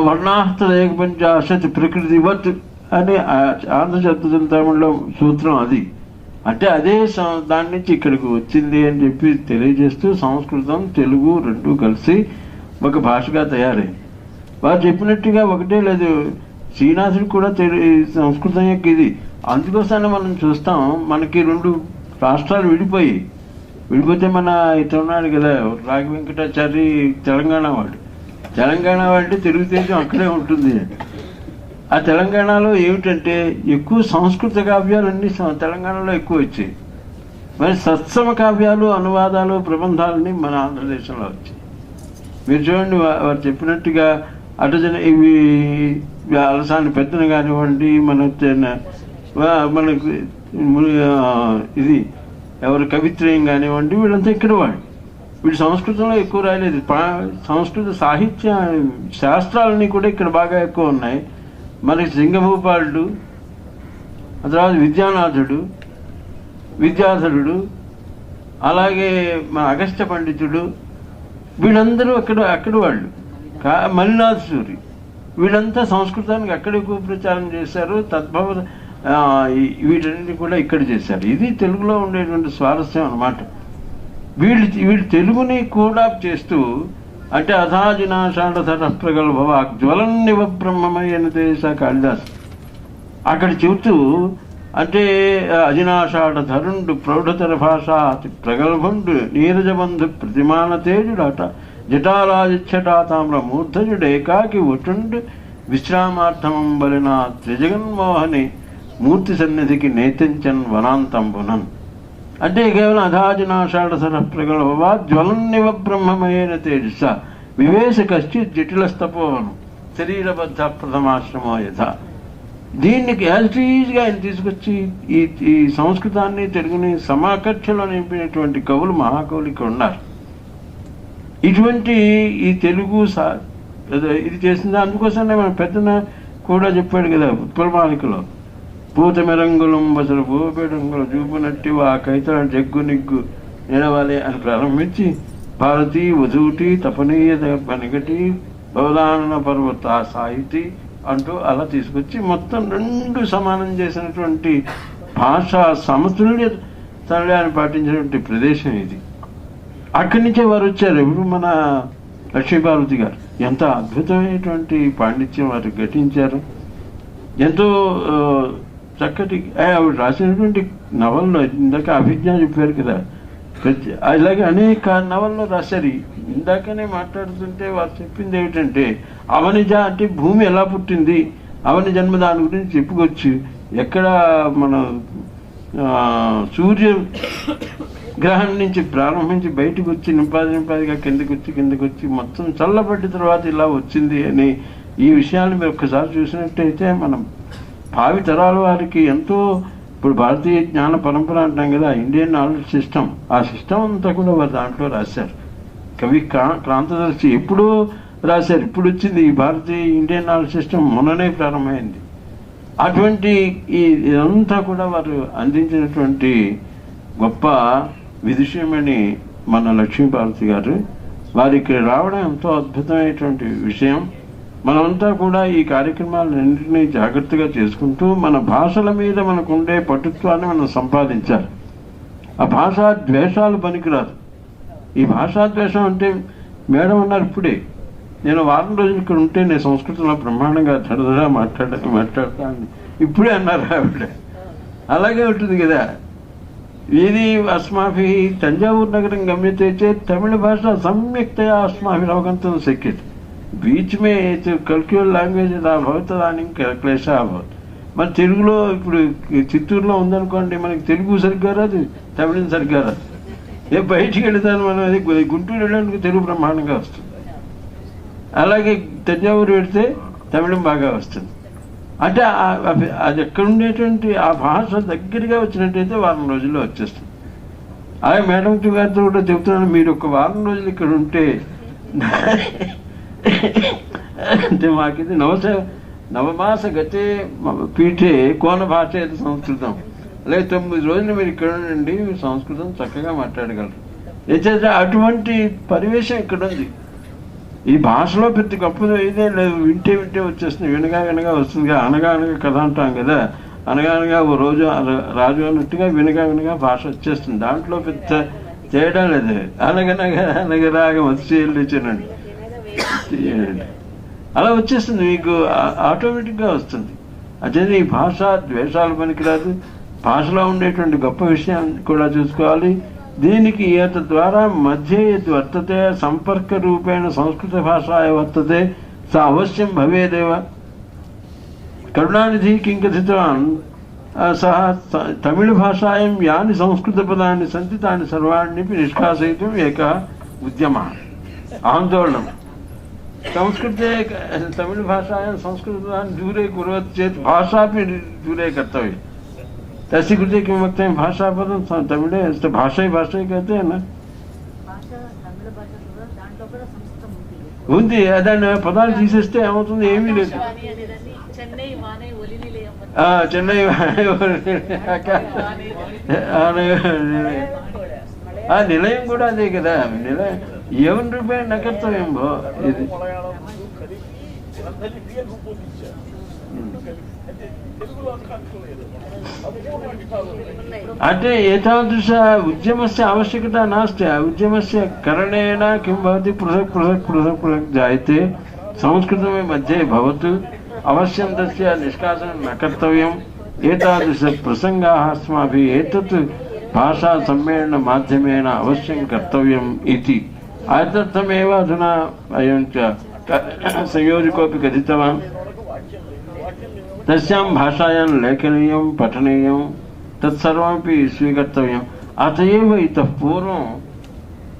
వర్ణాహత ఏకపంచాశతి ప్రకృతివత్ అని ఆంధ్రశబ్దంలో సూత్రం అది. అంటే అదే దాని నుంచి ఇక్కడికి వచ్చింది అని చెప్పి తెలియజేస్తూ సంస్కృతం తెలుగు రెండూ కలిసి ఒక భాషగా తయారైంది. వారు చెప్పినట్టుగా ఒకటే లేదు, శ్రీనాథుడు కూడా సంస్కృతం యొక్క ఇది. అందుకోసానే మనం చూస్తాం, మనకి 2 రాష్ట్రాలు విడిపోతే మన ఇతరున్నాడు కదా రాఘ వెంకటాచారి తెలంగాణ వాడు తెలుగుదేశం అక్కడే ఉంటుంది. ఆ తెలంగాణలో ఏమిటంటే ఎక్కువ సంస్కృత కావ్యాలన్నీ తెలంగాణలో ఎక్కువ వచ్చాయి. మరి సత్సమ కావ్యాలు, అనువాదాలు, ప్రబంధాలని మన ఆంధ్రదేశంలో వచ్చాయి. మీరు చూడండి, వారు చెప్పినట్టుగా అటజన ఇవి అలసాని పెద్దన కానివ్వండి, మనకు ఇది ఎవరు కవిత్రయం కానివ్వండి, వీళ్ళంతా ఇక్కడ వాళ్ళు. వీళ్ళు సంస్కృతంలో ఎక్కువ రాయలేదు. సంస్కృత సాహిత్య శాస్త్రాలని కూడా ఇక్కడ బాగా ఎక్కువ ఉన్నాయి. మనకి సింగభూపాలుడు, ఆ తర్వాత విద్యానాథుడు, విద్యాధరుడు, అలాగే మన అగస్త్య పండితుడు, వీళ్ళందరూ అక్కడ వాళ్ళు. మలినాథ్ సూరి, వీళ్ళంతా సంస్కృతానికి అక్కడ ఎక్కువ ప్రచారం చేశారు. తద్భవ వీటన్నిటి కూడా ఇక్కడ చేశారు. ఇది తెలుగులో ఉండేటువంటి స్వారస్యం అన్నమాట. వీళ్ళు తెలుగుని కూడా చేస్తూ, అంటే అథాజినాషాఢధర ప్రగల్భవ జ్వలన్నివ బ్రహ్మమయన దేశ కాళిదాస్ అక్కడ చెబుతూ, అంటే అజినాషాఢధరుండు ప్రౌఢతర భాష అతి ప్రగల్భుండు నీరజబంధు ప్రతిమాన తేజుడట జటారాజిచ్చటా తామ్ర మూర్ధజుడేకాకి ఒటుండు విశ్రామార్థమంబలిన త్రిజగన్మోహని మూర్తి సన్నిధికి నేతించన్ వనాంతంబునన్. అంటే కేవలం అథాజినాషాఢధర ప్రగల్భవ జ్వలన్నివ బ్రహ్మమయన తేజస వివేశ కశ్చిత్ జటిలస్తపోవనం శరీరబద్ధ ప్రథమాశ్రమో యథ. దీనికి యాజిటీజ్గా ఆయన తీసుకొచ్చి ఈ సంస్కృతాన్ని, తెలుగుని సమాకక్షలో నింపినటువంటి కవులు, మహాకవులు ఇక్కడ ఉన్నారు. ఇటువంటి ఈ తెలుగు ఇది చేసింది. అందుకోసమే మన పెద్దన కూడా చెప్పాడు కదా ఉత్పలమాలికలో, పూతమెరంగులం బసలు పూపెడంగులు చూపునట్టి ఆ కైతల జగ్గు నిగ్గు నిలవాలి అని ప్రారంభించి భారతీ వధూటి తపనీయ పనిగటి భవదాన పర్వత సాహితీ అంటూ అలా తీసుకొచ్చి మొత్తం రెండు సమానం చేసినటువంటి భాషా సమతుల్యాన్ని పాటించినటువంటి ప్రదేశం ఇది. అక్కడి నుంచే వారు వచ్చారు. ఇప్పుడు మన లక్ష్మీపార్వతి గారు ఎంత అద్భుతమైనటువంటి పాండిత్యం వారు ఘటించారు. ఎంతో చక్కటి ఆవిడ రాసినటువంటి నవల్లో, ఇందాక అభిజ్ఞ చెప్పారు కదా, అలాగే అనేక నవల్లో రాశారు. ఇందాకనే మాట్లాడుతుంటే వారు చెప్పింది ఏమిటంటే, అవనిజ అంటే భూమి ఎలా పుట్టింది, అవని జన్మ దాని గురించి చెప్పుకొచ్చి, ఎక్కడ మన సూర్య గ్రహం నుంచి ప్రారంభించి బయటకు వచ్చి నింపాదిగా కిందకి వచ్చి మొత్తం చల్లబడ్డ తర్వాత ఇలా వచ్చింది అని ఈ విషయాన్ని మీరు ఒక్కసారి చూసినట్టయితే మనం భావి తరాల వారికి ఎంతో, ఇప్పుడు భారతీయ జ్ఞాన పరంపర అంటాం కదా, ఇండియన్ నాలెడ్జ్ సిస్టమ్, ఆ సిస్టమ్ అంతా కూడా వారు దాంట్లో రాశారు. కవి క్రాంతదర్శి ఎప్పుడూ రాశారు. ఇప్పుడు వచ్చింది ఈ భారతీయ ఇండియన్ నాలెడ్జ్ సిస్టమ్, మొన్ననే ప్రారంభమైంది. అటువంటి ఇదంతా కూడా వారు అందించినటువంటి గొప్ప విదుషయమని మన లక్ష్మీపార్వతి గారు. వారి ఇక్కడ రావడం ఎంతో అద్భుతమైనటువంటి విషయం. మనమంతా కూడా ఈ కార్యక్రమాలన్నింటినీ జాగ్రత్తగా చేసుకుంటూ మన భాషల మీద మనకుండే పటుత్వాన్ని మనం సంపాదించాలి. ఆ భాషా ద్వేషాలు పనికిరాదు. ఈ భాషా ద్వేషం అంటే, మేడం అన్నారు ఇప్పుడే, నేను వారం రోజులు ఇక్కడ ఉంటే నేను సంస్కృతంలో బ్రహ్మాండంగా దడదడా మాట్లాడతాను ఇప్పుడే అన్నారు ఆవిడ. అలాగే ఉంటుంది కదా. ఇది అస్మాభి తంజావూరు నగరం గమ్యతే చేత్ తమిళ భాష సమ్యక్తయా అస్మాభి అవగంతుం శక్యతే. बीच में कल्क्युलर లాంగ్వేజ్ భవత్ దాని క్లేశ అభవత్. మన తెలుగులో ఇప్పుడు చిత్తూరులో ఉందనుకోండి, మనకి తెలుగు సరిగ్గా రాదు, తమిళం సరిగ్గా రాదు. బయటికి వెళతాను మనం, అది గుంటూరు వెళ్ళడానికి తెలుగు బ్రహ్మాండంగా వస్తుంది. అలాగే తంజావూరు వెళితే తమిళం బాగా వస్తుంది. అంటే అది ఎక్కడ ఉండేటువంటి ఆ భాష దగ్గరగా వచ్చినట్టయితే వారం రోజుల్లో వచ్చేస్తుంది. అలాగే మేడం గారితో కూడా చెబుతున్నాను, మీరు ఒక వారం రోజులు ఇక్కడ ఉంటే అంటే మాకిది నవమాస గతే పీఠే కోన భాష అయితే సంస్కృతం. అలాగే 9 రోజులు మీరు ఇక్కడ ఉండండి, సంస్కృతం చక్కగా మాట్లాడగలరు. అయితే అటువంటి పరివేశం ఇక్కడ ఉంది. ఈ భాషలో పెద్ద గొప్పది ఇదే లేదు, వింటే వచ్చేస్తుంది, వినగా వస్తుంది. అనగా కథ అంటాం కదా, అనగా ఓ రోజు రాజు అన్నట్టుగా వినగా భాష వచ్చేస్తుంది. దాంట్లో పెద్ద తేడా లేదు. అనగరాగా మత్స్యలు తెచ్చానండి, అలా వచ్చేస్తుంది, మీకు ఆటోమేటిక్గా వస్తుంది. అదే ఈ భాష ద్వేషాలు పనికిరాదు. భాషలో ఉండేటువంటి గొప్ప విషయాన్ని కూడా చూసుకోవాలి. దీనికి ద్వారా మధ్య వర్తతే సంపర్క రూపేణ సంస్కృత భాషాయ వర్తతే స అవశ్యం భవేదేవ. కరుణానిధి కిం కథితవాన్ सः तमिळभाषायां यानि संस्कृतपदानि सन्ति तानि सर्वाण्यपि निष्कासयितुम् एकः उद्यमः आन्दोलनं संस्कृते तमिळभाषायां संस्कृतपदानि दूरे कुर्वन्ति चेत् भाषापि दूरे कर्तव्या तस्य कृते किं वक्तव्यं भाषापदं तमिळे अस्ति भाषा कहते हैं ना ఉంది దాన్ని పదాలు తీసేస్తే ఏమవుతుంది ఏమీ లేదు చెన్నై నిలయం కూడా అదే కదా నిలయం ఏమని రూపాయి నకర్తవ్యం ఇది అంటే एतादृश उद्यमस्य आवश्यकता नास्ति उद्यमस्य करणेन किं भवति पृथक् पृथक् पृथक् पृथक् जायते संस्कृतमे मध्ये भवतु अवश्यं तस्य निष्कासनं न कर्तव्यम् एतादृशप्रसङ्गाः अस्माभिः एतत् भाषासम्मेलनमाध्यमेन अवश्यं कर्तव्यम् इति एतदर्थमेव अधुना अयं च संयोजकोऽपि कथितवान् तस्यां भाषायां लेखनीयं पठनीयं तत्सर्वमपि स्वीकर्तव्यम् अत एव इतः पूर्वं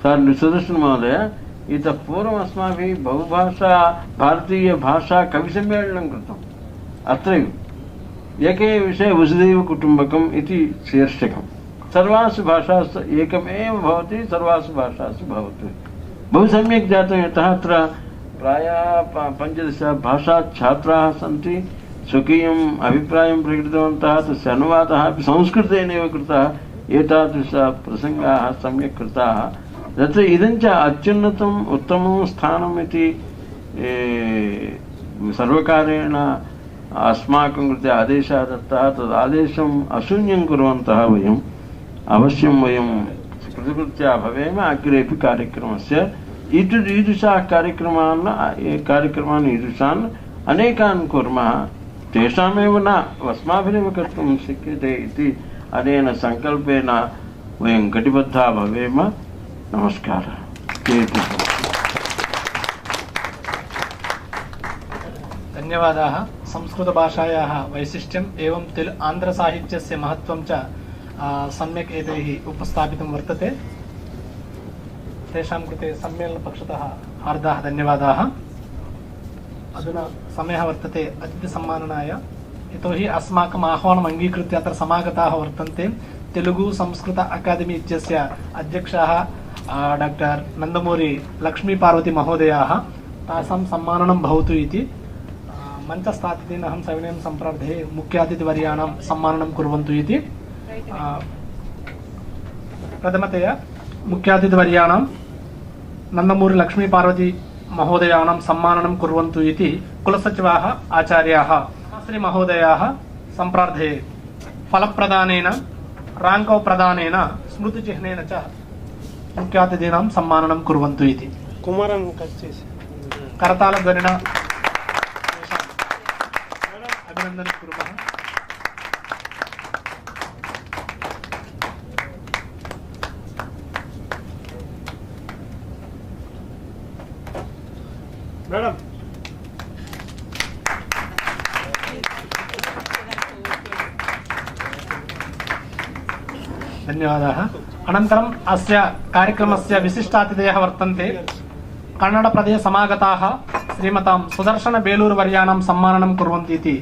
सार् सुदर्शनमहोदय इतः पूर्वम् अस्माभिः बहुभाषा भारतीयभाषा कविसम्मेलनं कृतम् अत्रैव एके विषये वसुधैव कुटुम्बकम् इति शीर्षकं सर्वासु भाषासु एकमेव भवति सर्वासु भाषासु भवति बहु सम्यक् जातं यतः अत्र प्रायः 15 भाषाछात्राः सन्ति स्वकीयम् अभिप्रायं प्रकटितवन्तः तस्य अनुवादः अपि संस्कृतेनैव कृतः एतादृशप्रसङ्गाः सम्यक् कृताः तत्र इदञ्च अत्युन्नतम् उत्तमं स्थानम् इति सर्वकारेण अस्माकं कृते आदेशः दत्तः तद् आदेशम् अशून्यं कुर्वन्तः वयम् अवश्यं वयं कृतकृत्या भवेम अग्रेपि कार्यक्रमस्य ईदृशाः कार्यक्रमान् ईदृशान् अनेकान् कुर्मः तेषामेव न अस्माभिरेव कर्तुं शक्यते इति अनेन सङ्कल्पेन वयं कटिबद्धाः भवेम नमस्कारः धन्यवादाः संस्कृतभाषायाः वैशिष्ट्यम् एवं आन्ध्रसाहित्यस्य महत्त्वं च सम्यक् एतैः उपस्थापितं वर्तते तेषां कृते सम्मेलनपक्षतः हार्दाः धन्यवादाः अधुना समयः वर्तते अतिथिसम्माननाय यतोहि अस्माकम् आह्वानम् अङ्गीकृत्य अत्र समागताः वर्तन्ते तेलुगु संस्कृत अकादेमी इत्यस्य अध्यक्षाः डाक्टर् नन्दमूरी लक्ष्मीपार्वती महोदयाः तासां सम्माननं भवतु इति मञ्चस्थातिथीन् अहं सविनयं सम्प्रार्थये मुख्यातिथिवर्याणां सम्माननं कुर्वन्तु इति प्रथमतया मुख्यातिथिवर्याणां नन्दमूरी लक्ष्मीपार्वती महोदयानां सम्माननं कुर्वन्तु इति कुलसचिवाः आचार्याः श्रीमहोदयाः सम्प्रार्थये फलप्रदानेन राङ्कौ प्रदानेन स्मृतिचिह्नेन च मुख्यातिथीनां सम्माननं कुर्वन्तु इति कुमारं करतालध्वनिना अभिनन्दनं कुर्मः మేడం धन्यवादाः अनन्तरम् अस्य कार्यक्रमस्य विशिष्टातिथयः वर्तन्ते कन्नडप्रदेशसमागताः श्रीमतां सुदर्शन बेलूरुवर्याणां सम्माननं कुर्वन्ति इति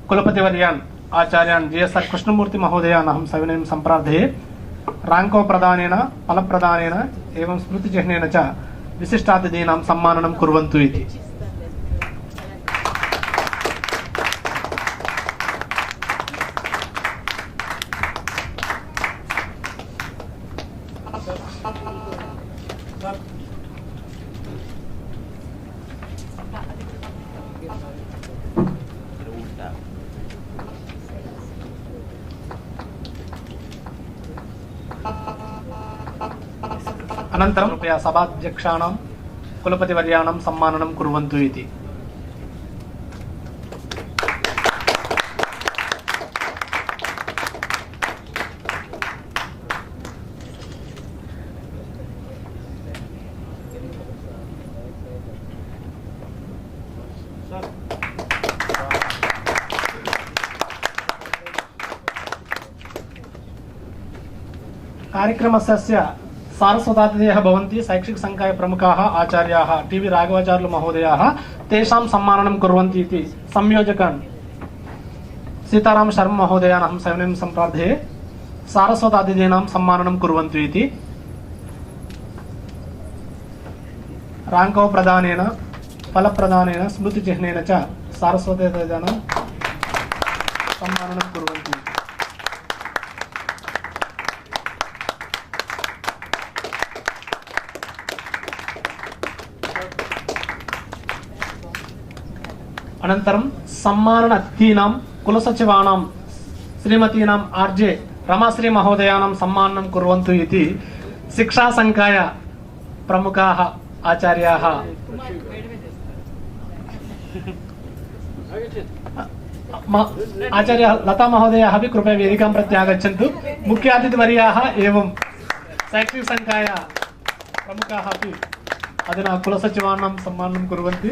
कुलपतिवर्यान् आचार्यान् जीएसआर कृष्णमूर्ति महोदयान् अहं सविनयं सम्प्रार्थये राङ्कौ प्रदानेन फलप्रदानेन एवं स्मृतिचिह्नेन च विशिष्टातिथीनां सम्माननं कुर्वन्तु इति अनन्तरं कृपया सभाध्यक्षाणां कुलपतिवर्याणां सम्माननं कुर्वन्तु इति कार्यक्रमस्य सारस्वतातिथयः भवन्ति शैक्षिक संकाय प्रमुखाः आचार्याः टीवी राघवाचार्य महोदयाः तेषां सम्माननं कुर्वन्ति इति संयोजकान् सीताराम शर्मा महोदयान् अहं सविनयं सम्प्रार्थये सारस्वतातिथीनां सम्माननं कुर्वन्तु इति राङ्कौ प्रदानेन फलप्रदानेन स्मृतिचिह्नेन च सारस्वतातिथीनां सम्माननं कुर्वन्ति। अनन्तरं सम्माननार्थीनां कुलसचिवानां श्रीमतीनां आर्जे रमाश्री महोदयानां सम्माननं कुर्वन्तु इति शिक्षा संकाय प्रमुखाः आचार्याः आचार्य लता महोदयाः अपि कृपया वेदिकां प्रति आगच्छन्तु। मुख्य अतिथिवर्याः एवं शैक्षिक संकाय प्रमुखाः अपि अधुना कुलसचिवानां सम्माननं कुर्वन्ति।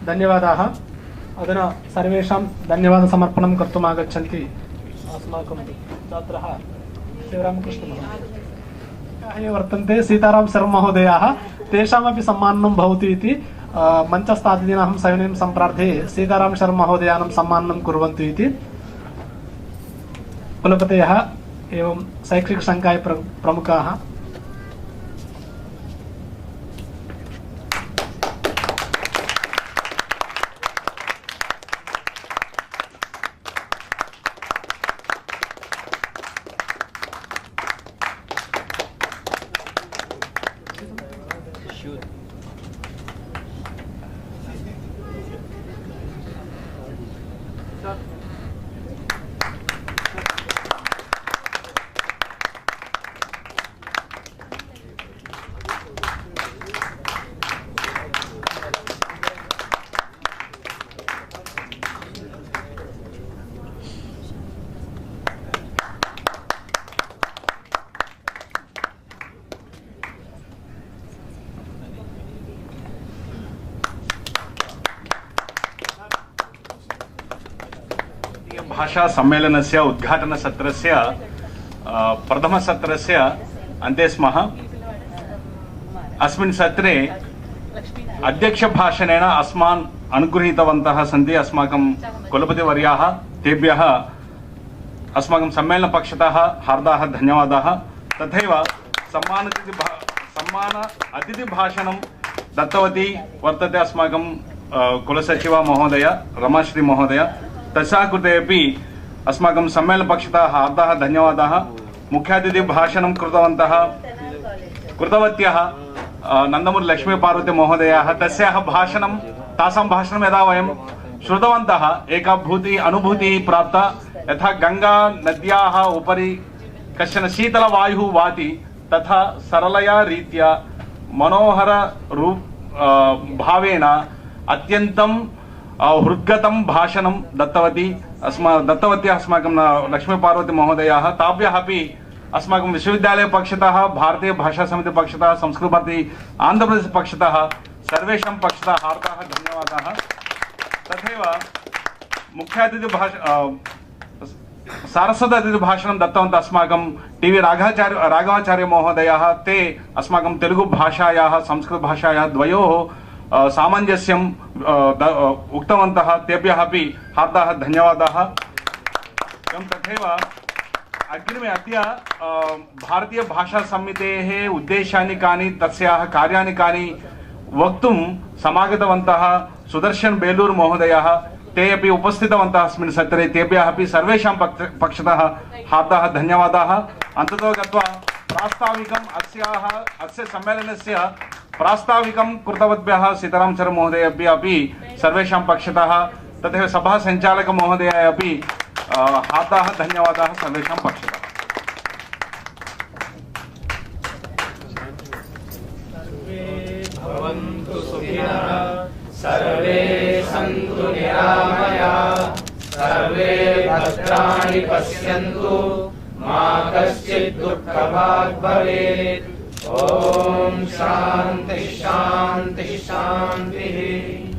धन्यवादाः। अधुना सर्वेषां धन्यवादसमर्पणं कर्तुम् आगच्छन्ति अस्माकं छात्रः शिवरामकृष्णमहोदयः वर्तन्ते सीताराम शर्मा महोदयाः तेषामपि सम्माननं भवति इति मञ्चस्थातिथीनां अहं सविनयं सम्प्रार्थये सीताराम शर्मा महोदयानां सम्माननं कुर्वन्तु इति कुलपतयः एवं शैक्षिक संकाय प्रमुखाः। भाषा सम्मेलनस्य उद्घाटन सत्रस्य प्रथम सत्रस्य अन्ते स्मः। अस्मिन् सत्रे अध्यक्ष भाषणेन अस्मान् अनुगृहीतवन्तः सन्ति अस्माकं कुलपतिवर्याः। तेभ्यः अस्माकं सम्मेलनपक्षतः हार्दाः धन्यवादाः। तथैव सम्मान अतिथिभाषणं दत्तवती वर्तते अस्माकं कुलसचिवा महोदय रमाश्री महोदय। तस्याः कृते अपि अस्माकं सम्मेलनपक्षतः हार्दाः धन्यवादाः। मुख्यातिथिभाषणं कृतवत्यः नन्दमूरि लक्ष्मी पार्वती महोदयाः तस्याः भाषणं तासां भाषणं यदा वयं श्रुतवन्तः एका अनुभूतिः प्राप्ता यथा गंगा नद्याः उपरि कश्चन शीतलवायुः वाति तथा सरलया रीत्या मनोहर भावेन अत्यन्तं हृद्गतं भाषणं दत्तवत्यः अस्माकं लक्ष्मी पार्वती महोदयाः। ताभ्यः अपि अस्माकं विश्वविद्यालय पक्षतः भारतीय भाषा समिति पक्षतः संस्कृत भारती आंध्र प्रदेश पक्षतः सर्वेषां पक्षतः हार्दाः धन्यवादाः। तथैव मुख्यातिथि सारस्वत अतिथिभाषणं दत्तवन्तः अस्माकं टीवी राघवाचार्य महोदयाः। ते अस्माकं तेलुगु भाषायाः संस्कृत भाषायाः द्वयोः सामञ्जस्यं उक्तवन्तः। तेभ्यः अपि हार्दाः धन्यवादाः। एवं तथैव अग्रिमे अद्य भारतीय भाषा समितेः उद्देशानि कानि तस्याः कार्याणि कानि वक्तुं समागतवन्तः सुदर्शन बेलूर महोदयः। ते अपि उपस्थितवन्तः अस्मिन् सत्रे। तेभ्यः अपि सर्वेषां पक्षतः हार्दाः धन्यवादाः। अन्ततो गत्वा प्रास्ताविकम् अस्य सम्मेलनस्य प्रास्ताविकं कृतवद्भ्यः सीताराम शर्मा महोदयेभ्यः अपि सर्वेषां पक्षतः तथैव सभा संचालक महोदयाय अपि हार्दाः धन्यवादाः सर्वेषां पक्षतः। भवन्तु सुखिनः सर्वे सन्तु निरामयाः सर्वे भद्राणि पश्यन्तु मा कश्चित् दुःखभाग् भवेत्। ॐ शान्ति शान्ति शान्तिः।